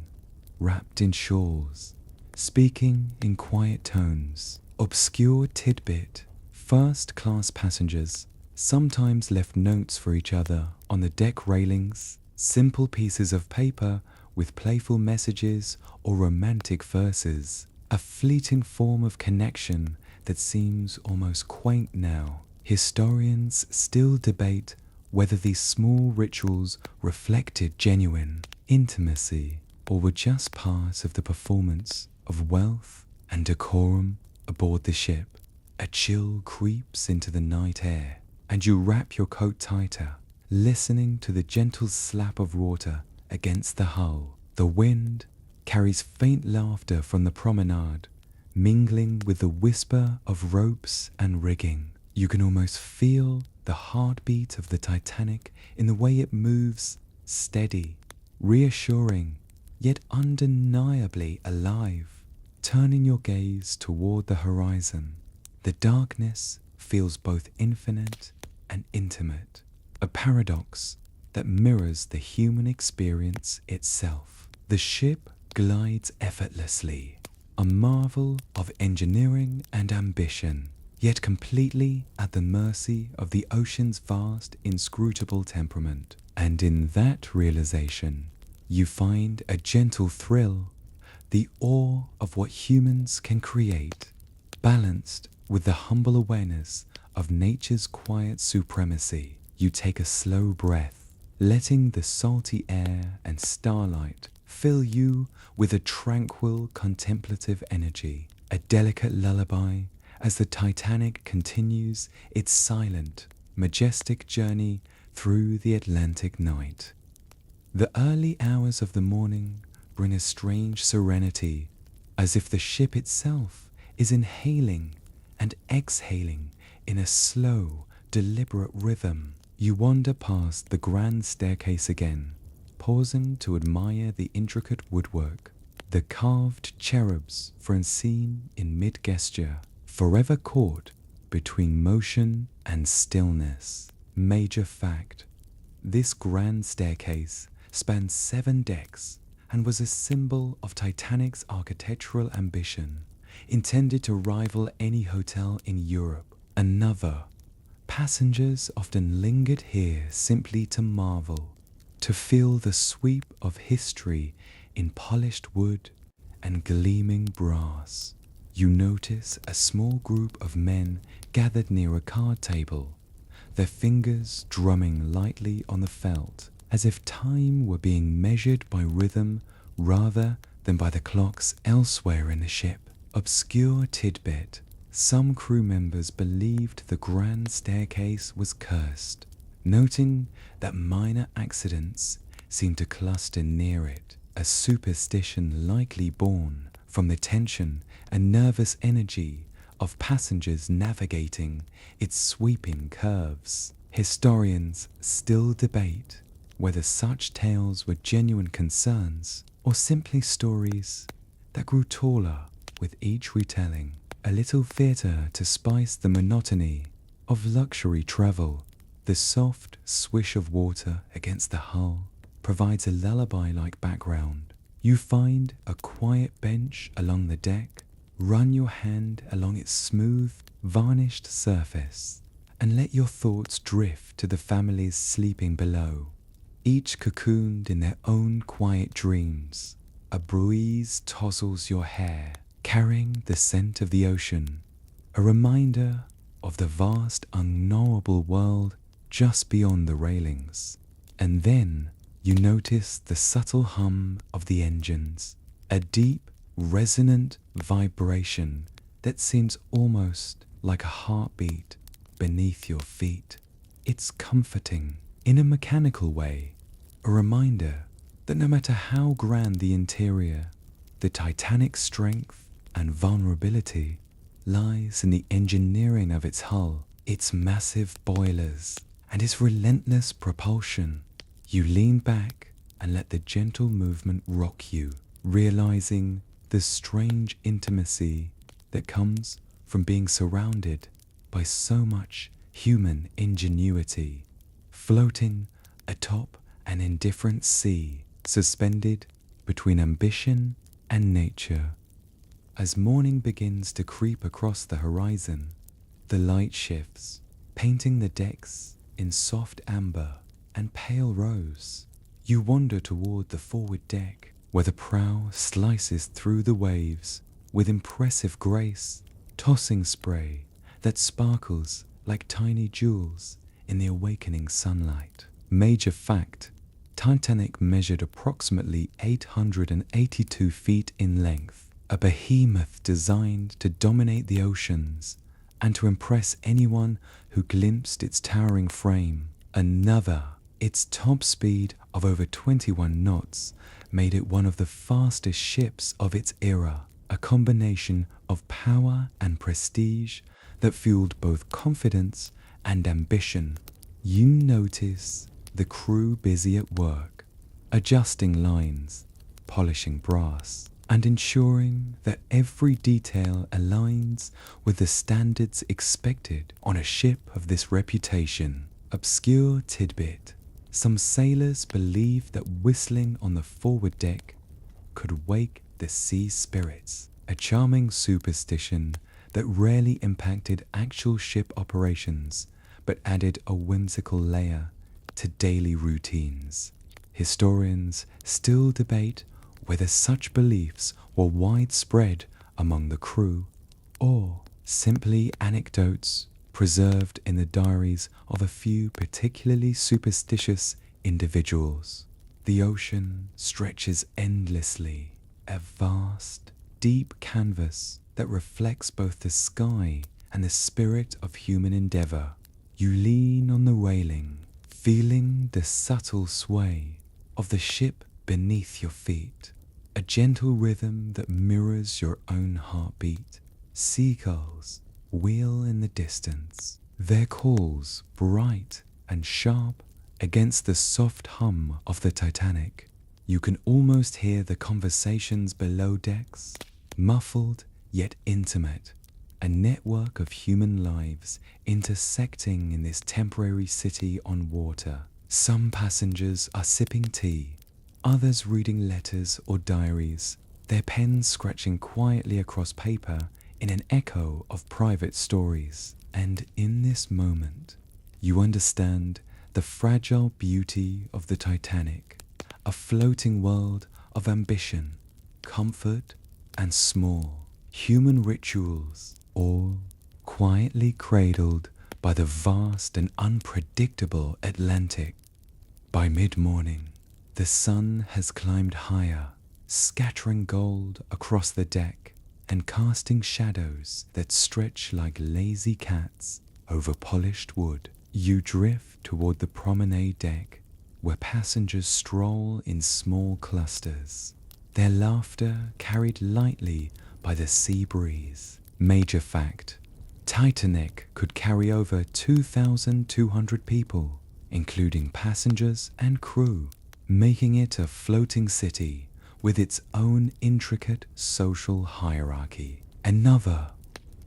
wrapped in shawls, speaking in quiet tones. Obscure tidbit: first-class passengers sometimes left notes for each other on the deck railings, simple pieces of paper with playful messages or romantic verses, a fleeting form of connection that seems almost quaint now. Historians still debate whether these small rituals reflected genuine intimacy or were just part of the performance of wealth and decorum aboard the ship. A chill creeps into the night air, and you wrap your coat tighter, listening to the gentle slap of water against the hull. The wind carries faint laughter from the promenade, mingling with the whisper of ropes and rigging. You can almost feel the heartbeat of the Titanic in the way it moves, steady, reassuring, yet undeniably alive. Turning your gaze toward the horizon, the darkness feels both infinite and intimate, a paradox that mirrors the human experience itself. The ship glides effortlessly, a marvel of engineering and ambition, yet completely at the mercy of the ocean's vast, inscrutable temperament. And in that realization, you find a gentle thrill, the awe of what humans can create, balanced with the humble awareness of nature's quiet supremacy. You take a slow breath, letting the salty air and starlight fill you with a tranquil, contemplative energy, a delicate lullaby as the Titanic continues its silent, majestic journey through the Atlantic night. The early hours of the morning bring a strange serenity, as if the ship itself is inhaling and exhaling in a slow, deliberate rhythm. You wander past the grand staircase again, pausing to admire the intricate woodwork, the carved cherubs francine in mid-gesture, forever caught between motion and stillness. Major fact: this grand staircase spans 7 decks and was a symbol of Titanic's architectural ambition, intended to rival any hotel in Europe. Another, passengers often lingered here simply to marvel, to feel the sweep of history in polished wood and gleaming brass. You notice a small group of men gathered near a card table, their fingers drumming lightly on the felt, as if time were being measured by rhythm rather than by the clocks elsewhere in the ship. Obscure tidbit: some crew members believed the grand staircase was cursed, noting that minor accidents seemed to cluster near it, a superstition likely born from the tension and nervous energy of passengers navigating its sweeping curves. Historians still debate whether such tales were genuine concerns or simply stories that grew taller with each retelling. A little theatre to spice the monotony of luxury travel. The soft swish of water against the hull provides a lullaby-like background. You find a quiet bench along the deck, run your hand along its smooth, varnished surface, and let your thoughts drift to the families sleeping below, each cocooned in their own quiet dreams. A breeze touzles your hair, carrying the scent of the ocean, a reminder of the vast, unknowable world just beyond the railings. And then you notice the subtle hum of the engines, a deep, resonant vibration that seems almost like a heartbeat beneath your feet. It's comforting in a mechanical way, a reminder that no matter how grand the interior, the Titanic's strength and vulnerability lies in the engineering of its hull, its massive boilers, and its relentless propulsion. You lean back and let the gentle movement rock you, realizing the strange intimacy that comes from being surrounded by so much human ingenuity, floating atop an indifferent sea, suspended between ambition and nature. As morning begins to creep across the horizon, the light shifts, painting the decks in soft amber and pale rose. You wander toward the forward deck, where the prow slices through the waves with impressive grace, tossing spray that sparkles like tiny jewels in the awakening sunlight. Major fact: Titanic measured approximately 882 feet in length, a behemoth designed to dominate the oceans and to impress anyone who glimpsed its towering frame. Its top speed of over 21 knots made it one of the fastest ships of its era, a combination of power and prestige that fueled both confidence and ambition. You notice the crew busy at work, adjusting lines, polishing brass, and ensuring that every detail aligns with the standards expected on a ship of this reputation. Obscure tidbit: some sailors believed that whistling on the forward deck could wake the sea spirits, a charming superstition that rarely impacted actual ship operations but added a whimsical layer to daily routines. Historians still debate whether such beliefs were widespread among the crew or simply anecdotes preserved in the diaries of a few particularly superstitious individuals. The ocean stretches endlessly, a vast, deep canvas that reflects both the sky and the spirit of human endeavor. You lean on the railing, feeling the subtle sway of the ship beneath your feet, a gentle rhythm that mirrors your own heartbeat. Seagulls wheel in the distance, their calls bright and sharp against the soft hum of the Titanic. You can almost hear the conversations below decks, muffled yet intimate, a network of human lives intersecting in this temporary city on water. Some passengers are sipping tea, others reading letters or diaries, their pens scratching quietly across paper in an echo of private stories. And in this moment, you understand the fragile beauty of the Titanic, a floating world of ambition, comfort, and small human rituals, all quietly cradled by the vast and unpredictable Atlantic. By mid-morning, the sun has climbed higher, scattering gold across the deck and casting shadows that stretch like lazy cats over polished wood. You drift toward the promenade deck, where passengers stroll in small clusters, their laughter carried lightly by the sea breeze. Major fact: Titanic could carry over 2,200 people, including passengers and crew, making it a floating city with its own intricate social hierarchy. Another,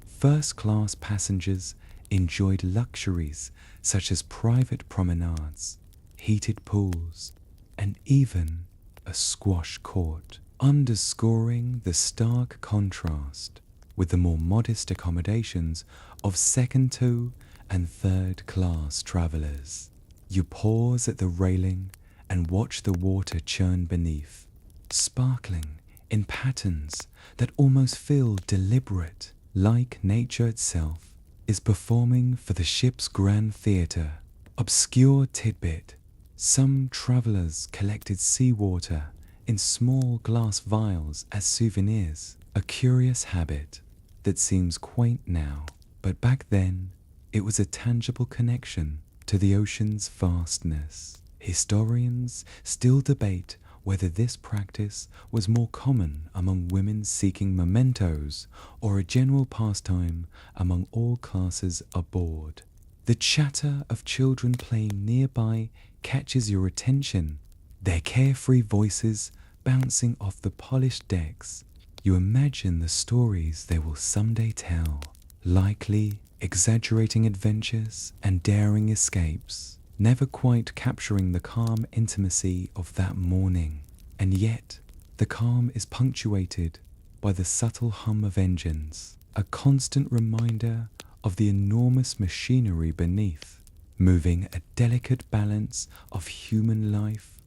first-class passengers enjoyed luxuries such as private promenades, heated pools, and even a squash court, underscoring the stark contrast with the more modest accommodations of second to and third class travelers. You pause at the railing and watch the water churn beneath, sparkling in patterns that almost feel deliberate, like nature itself is performing for the ship's grand theatre. Obscure tidbit: some travelers collected seawater in small glass vials as souvenirs, a curious habit that seems quaint now, but back then it was a tangible connection to the ocean's vastness. Historians still debate whether this practice was more common among women seeking mementos or a general pastime among all classes aboard. The chatter of children playing nearby catches your attention, their carefree voices bouncing off the polished decks. You imagine the stories they will someday tell, likely exaggerating adventures and daring escapes, never quite capturing the calm intimacy of that morning. And yet, the calm is punctuated by the subtle hum of engines, a constant reminder of the enormous machinery beneath, moving a delicate balance of human life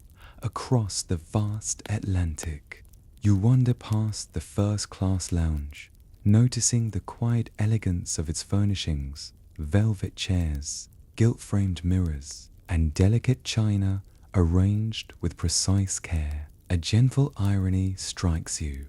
across the vast Atlantic. You wander past the first-class lounge, noticing the quiet elegance of its furnishings, velvet chairs, gilt-framed mirrors, and delicate china arranged with precise care. A gentle irony strikes you.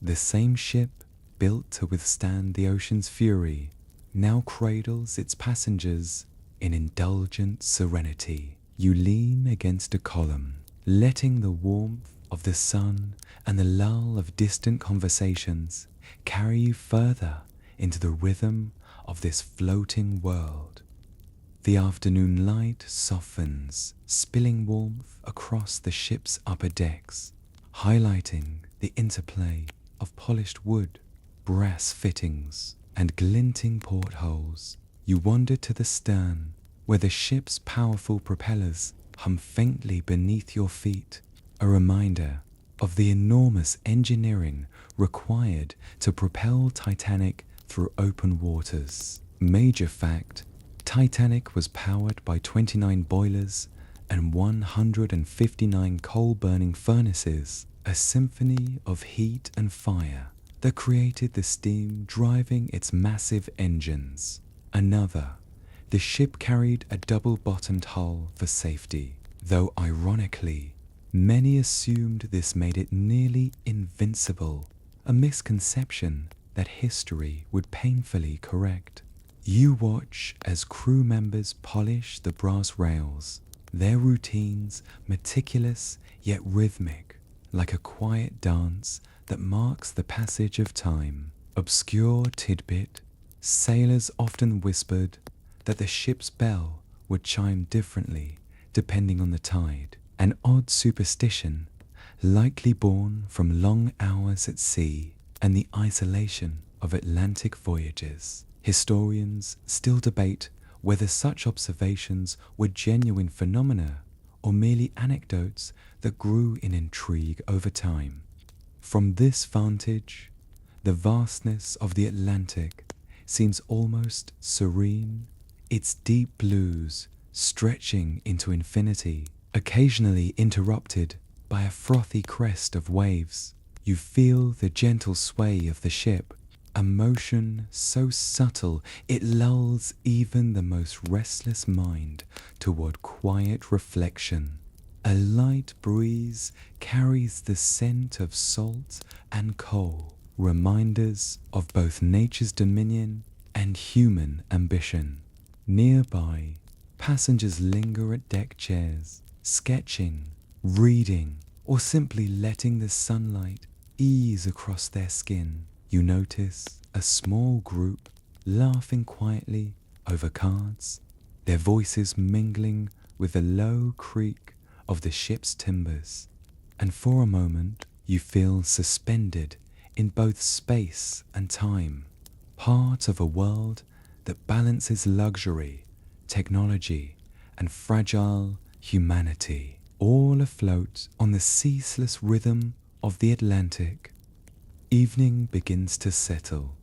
The same ship, built to withstand the ocean's fury, now cradles its passengers in indulgent serenity. You lean against a column, letting the warmth of the sun and the lull of distant conversations carry you further into the rhythm of this floating world. The afternoon light softens, spilling warmth across the ship's upper decks, highlighting the interplay of polished wood, brass fittings, and glinting portholes. You wander to the stern, where the ship's powerful propellers hum faintly beneath your feet, a reminder of the enormous engineering required to propel Titanic through open waters. Major fact: Titanic was powered by 29 boilers and 159 coal-burning furnaces, a symphony of heat and fire that created the steam driving its massive engines. Another, the ship carried a double-bottomed hull for safety, though ironically, many assumed this made it nearly invincible, a misconception that history would painfully correct. You watch as crew members polish the brass rails, their routines meticulous yet rhythmic, like a quiet dance that marks the passage of time. Obscure tidbit: sailors often whispered that the ship's bell would chime differently depending on the tide, an odd superstition likely born from long hours at sea and the isolation of Atlantic voyages. Historians still debate whether such observations were genuine phenomena or merely anecdotes that grew in intrigue over time. From this vantage, the vastness of the Atlantic seems almost serene, its deep blues stretching into infinity, occasionally interrupted by a frothy crest of waves. You feel the gentle sway of the ship, a motion so subtle it lulls even the most restless mind toward quiet reflection. A light breeze carries the scent of salt and coal, reminders of both nature's dominion and human ambition. Nearby, passengers linger at deck chairs, sketching, reading, or simply letting the sunlight ease across their skin. You notice a small group laughing quietly over cards, their voices mingling with the low creak of the ship's timbers, and for a moment you feel suspended in both space and time, part of a world that balances luxury, technology, and fragile humanity, all afloat on the ceaseless rhythm of the Atlantic. Evening begins to settle,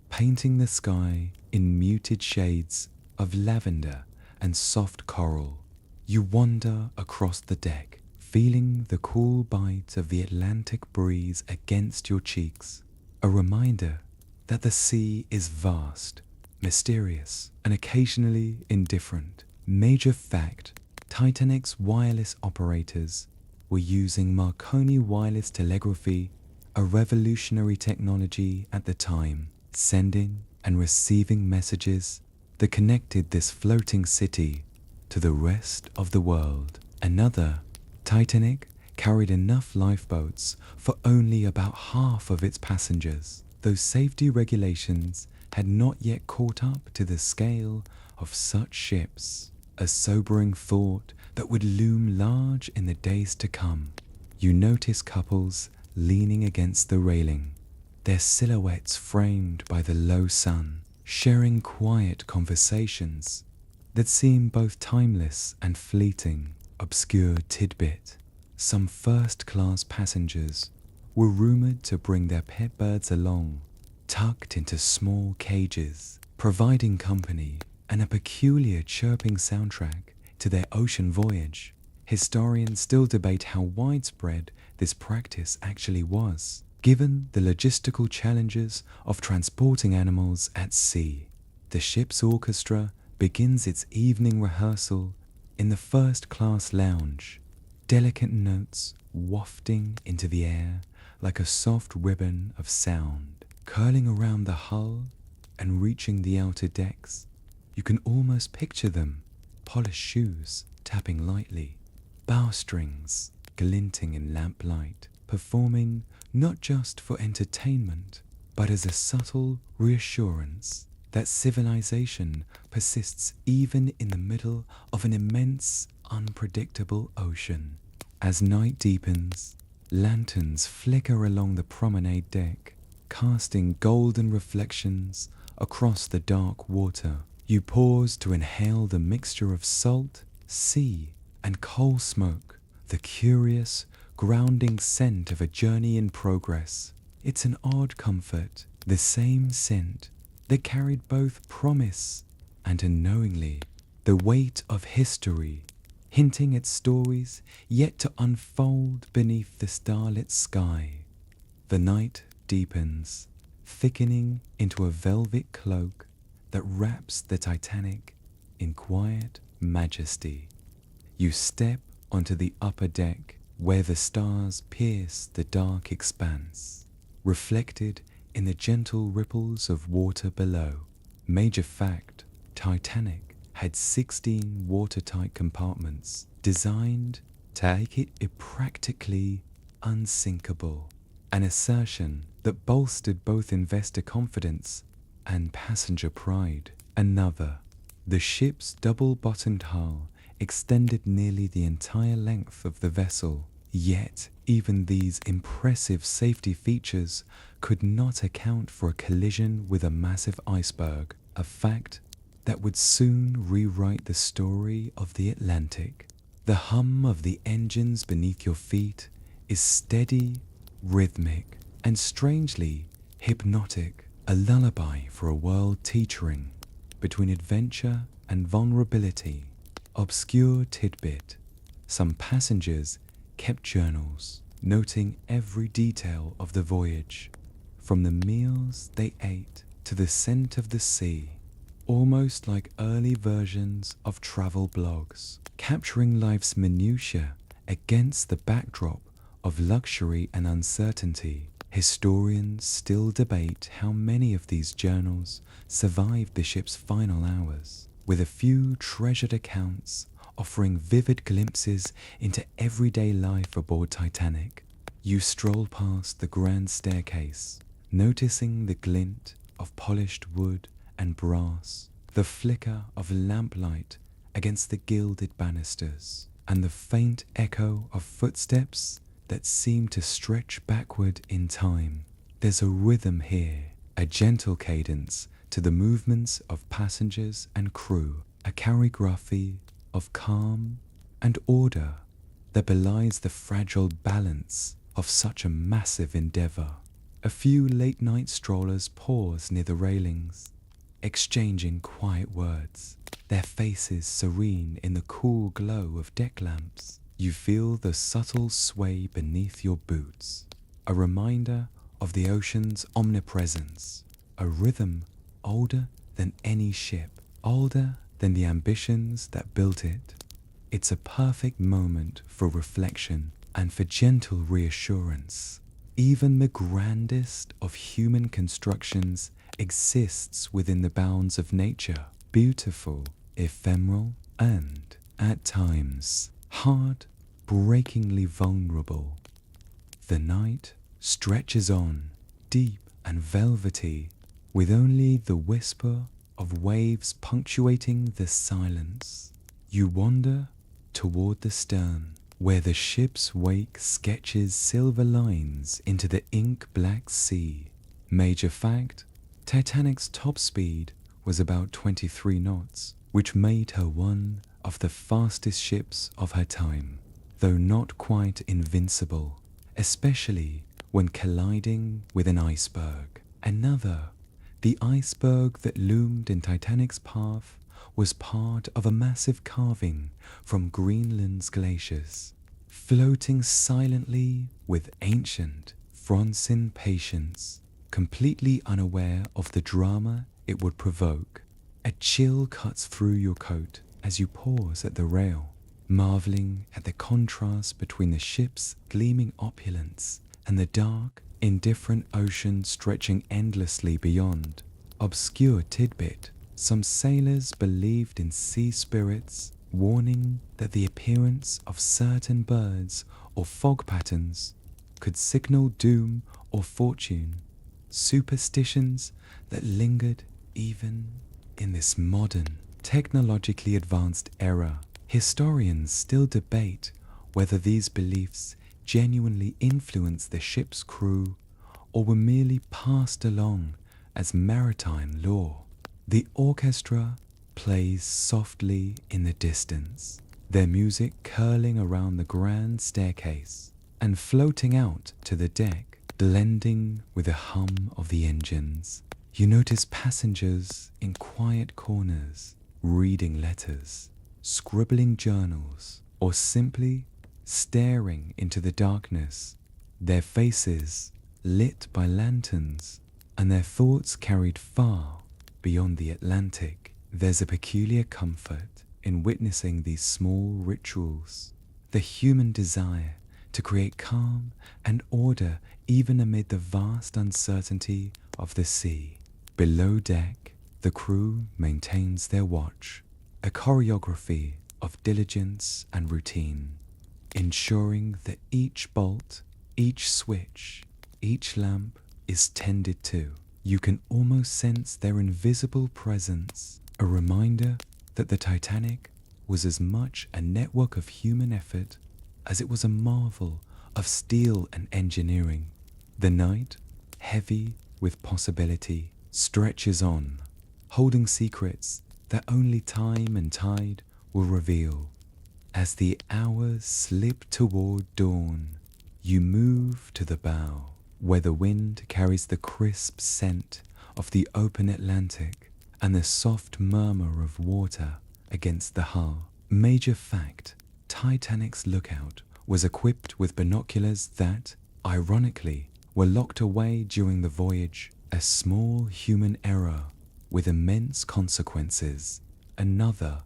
painting the sky in muted shades of lavender and soft coral. You wander across the deck, feeling the cool bite of the Atlantic breeze against your cheeks, a reminder that the sea is vast, mysterious, and occasionally indifferent. Major fact: Titanic's wireless operators were using Marconi wireless telegraphy, a revolutionary technology at the time, sending and receiving messages that connected this floating city to the rest of the world. Another, Titanic carried enough lifeboats for only about half of its passengers. Those safety regulations had not yet caught up to the scale of such ships, a sobering thought that would loom large in the days to come. You notice couples leaning against the railing, their silhouettes framed by the low sun, sharing quiet conversations that seem both timeless and fleeting. Obscure tidbit: some first-class passengers were rumored to bring their pet birds along, tucked into small cages, providing company and a peculiar chirping soundtrack to their ocean voyage. Historians still debate how widespread this practice actually was, given the logistical challenges of transporting animals at sea. The ship's orchestra begins its evening rehearsal in the first-class lounge, delicate notes wafting into the air like a soft ribbon of sound, curling around the hull and reaching the outer decks. You can almost picture them, polished shoes tapping lightly, bowstrings glinting in lamplight, performing not just for entertainment, but as a subtle reassurance that civilization persists even in the middle of an immense, unpredictable ocean. As night deepens, lanterns flicker along the promenade deck, casting golden reflections across the dark water. You pause to inhale the mixture of salt, sea, and coal smoke, the curious, grounding scent of a journey in progress. It's an odd comfort, the same scent that carried both promise and, unknowingly, the weight of history, hinting at stories yet to unfold beneath the starlit sky. The night deepens, thickening into a velvet cloak that wraps the Titanic in quiet majesty. You step onto the upper deck, where the stars pierce the dark expanse, reflected in the gentle ripples of water below. Major fact: Titanic had 16 watertight compartments designed to make it practically unsinkable, an assertion that bolstered both investor confidence and passenger pride. Another, the ship's double-bottomed hull extended nearly the entire length of the vessel, yet even these impressive safety features could not account for a collision with a massive iceberg, a fact that would soon rewrite the story of the Atlantic. The hum of the engines beneath your feet is steady, rhythmic, and strangely hypnotic, a lullaby for a world teetering between adventure and vulnerability. Obscure tidbit: some passengers kept journals, noting every detail of the voyage, from the meals they ate to the scent of the sea, almost like early versions of travel blogs, capturing life's minutiae against the backdrop of luxury and uncertainty. Historians still debate how many of these journals survived the ship's final hours, with a few treasured accounts offering vivid glimpses into everyday life aboard Titanic. You stroll past the grand staircase, noticing the glint of polished wood and brass, the flicker of lamplight against the gilded banisters, and the faint echo of footsteps that seem to stretch backward in time. There's a rhythm here, a gentle cadence to the movements of passengers and crew, a choreography of calm and order that belies the fragile balance of such a massive endeavor. A few late-night strollers pause near the railings, exchanging quiet words, their faces serene in the cool glow of deck lamps. You feel the subtle sway beneath your boots, a reminder of the ocean's omnipresence, a rhythm older than any ship, older than the ambitions that built it. It's a perfect moment for reflection and for gentle reassurance. Even the grandest of human constructions exists within the bounds of nature, beautiful, ephemeral, and, at times, heart-breakingly vulnerable. The night stretches on, deep and velvety, with only the whisper of waves punctuating the silence. You wander toward the stern, where the ship's wake sketches silver lines into the ink-black sea. Major fact, Titanic's top speed was about 23 knots, which made her one of the fastest ships of her time, though not quite invincible, especially when colliding with an iceberg. Another, the iceberg that loomed in Titanic's path, was part of a massive carving from Greenland's glaciers, floating silently with ancient, Fronsin patience, completely unaware of the drama it would provoke. A chill cuts through your coat as you pause at the rail, marveling at the contrast between the ship's gleaming opulence and the dark, indifferent ocean stretching endlessly beyond. Obscure tidbit: some sailors believed in sea spirits, warning that the appearance of certain birds or fog patterns could signal doom or fortune. Superstitions that lingered even in this modern, technologically advanced era. Historians still debate whether these beliefs genuinely influenced the ship's crew or were merely passed along as maritime lore. The orchestra plays softly in the distance, their music curling around the grand staircase and floating out to the deck, blending with the hum of the engines. You notice passengers in quiet corners, reading letters, scribbling journals, or simply staring into the darkness, their faces lit by lanterns and their thoughts carried far beyond the Atlantic. There's a peculiar comfort in witnessing these small rituals, the human desire to create calm and order even amid the vast uncertainty of the sea. Below deck, the crew maintains their watch, a choreography of diligence and routine, ensuring that each bolt, each switch, each lamp is tended to. You can almost sense their invisible presence, a reminder that the Titanic was as much a network of human effort as it was a marvel of steel and engineering. The night, heavy with possibility, stretches on, holding secrets that only time and tide will reveal. As the hours slip toward dawn, you move to the bow, where the wind carries the crisp scent of the open Atlantic and the soft murmur of water against the hull. Major fact, Titanic's lookout was equipped with binoculars that, ironically, were locked away during the voyage, a small human error with immense consequences. Another,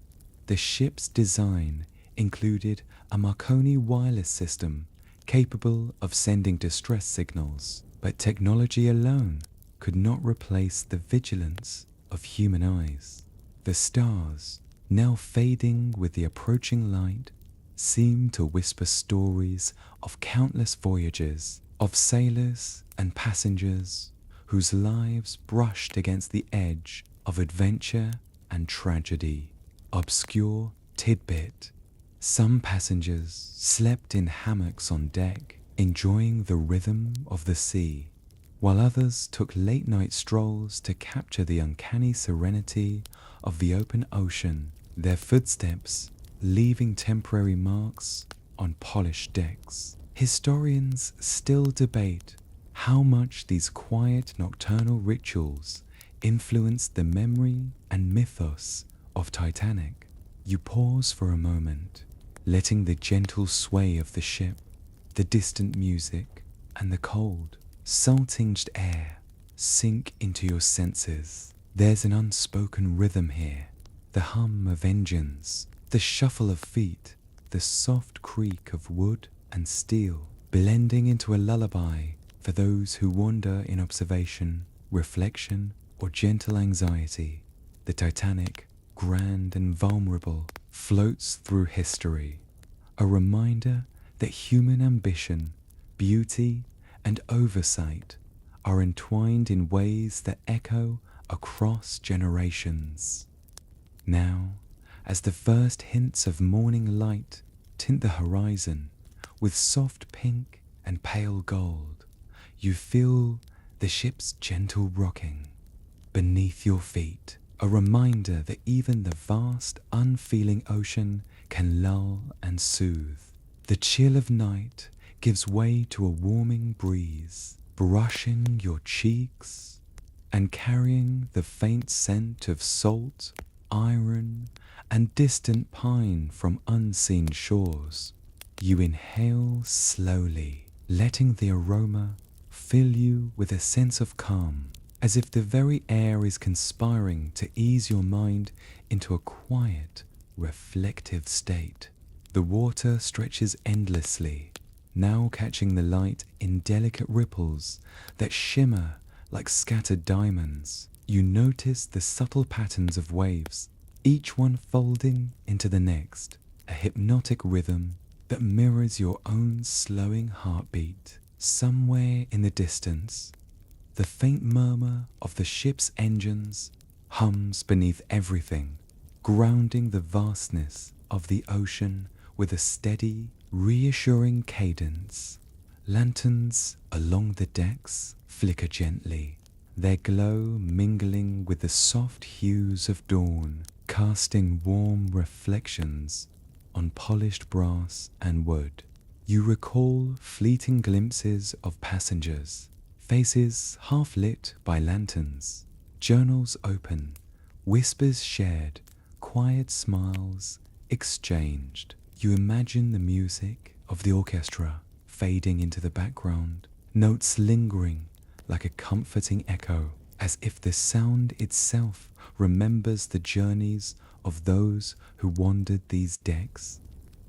the ship's design included a Marconi wireless system capable of sending distress signals, but technology alone could not replace the vigilance of human eyes. The stars, now fading with the approaching light, seemed to whisper stories of countless voyages, of sailors and passengers whose lives brushed against the edge of adventure and tragedy. Obscure tidbit: some passengers slept in hammocks on deck, enjoying the rhythm of the sea, while others took late-night strolls to capture the uncanny serenity of the open ocean, their footsteps leaving temporary marks on polished decks. Historians still debate how much these quiet nocturnal rituals influenced the memory and mythos of Titanic. You pause for a moment, letting the gentle sway of the ship, the distant music, and the cold, salt-tinged air sink into your senses. There's an unspoken rhythm here, the hum of engines, the shuffle of feet, the soft creak of wood and steel, blending into a lullaby for those who wander in observation, reflection, or gentle anxiety. The Titanic, grand and vulnerable, floats through history, a reminder that human ambition, beauty, and oversight are entwined in ways that echo across generations. Now, as the first hints of morning light tint the horizon with soft pink and pale gold, you feel the ship's gentle rocking beneath your feet, a reminder that even the vast, unfeeling ocean can lull and soothe. The chill of night gives way to a warming breeze, brushing your cheeks and carrying the faint scent of salt, iron, and distant pine from unseen shores. You inhale slowly, letting the aroma fill you with a sense of calm, as if the very air is conspiring to ease your mind into a quiet, reflective state. The water stretches endlessly, now catching the light in delicate ripples that shimmer like scattered diamonds. You notice the subtle patterns of waves, each one folding into the next, a hypnotic rhythm that mirrors your own slowing heartbeat. Somewhere in the distance, the faint murmur of the ship's engines hums beneath everything, grounding the vastness of the ocean with a steady, reassuring cadence. Lanterns along the decks flicker gently, their glow mingling with the soft hues of dawn, casting warm reflections on polished brass and wood. You recall fleeting glimpses of passengers, faces half lit by lanterns, journals open, whispers shared, quiet smiles exchanged. You imagine the music of the orchestra fading into the background, notes lingering like a comforting echo, as if the sound itself remembers the journeys of those who wandered these decks.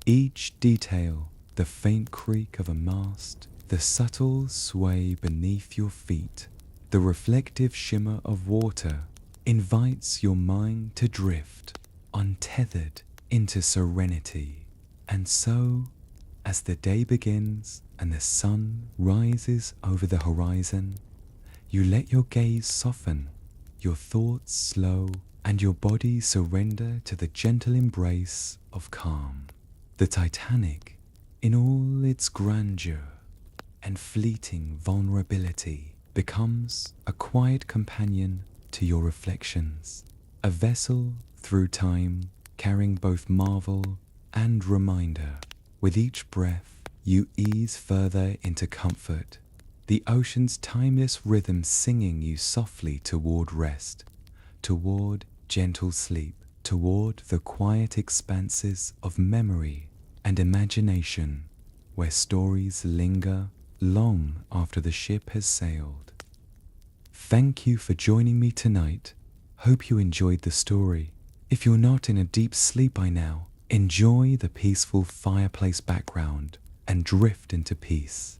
Each detail, the faint creak of a mast, the subtle sway beneath your feet, the reflective shimmer of water, invites your mind to drift, untethered, into serenity. And so, as the day begins and the sun rises over the horizon, you let your gaze soften, your thoughts slow, and your body surrender to the gentle embrace of calm. The Titanic, in all its grandeur and fleeting vulnerability, becomes a quiet companion to your reflections, a vessel through time carrying both marvel and reminder. With each breath, you ease further into comfort, the ocean's timeless rhythm singing you softly toward rest, toward gentle sleep, toward the quiet expanses of memory and imagination, where stories linger long after the ship has sailed. Thank you for joining me tonight. Hope you enjoyed the story. If you're not in a deep sleep by now, enjoy the peaceful fireplace background and drift into peace.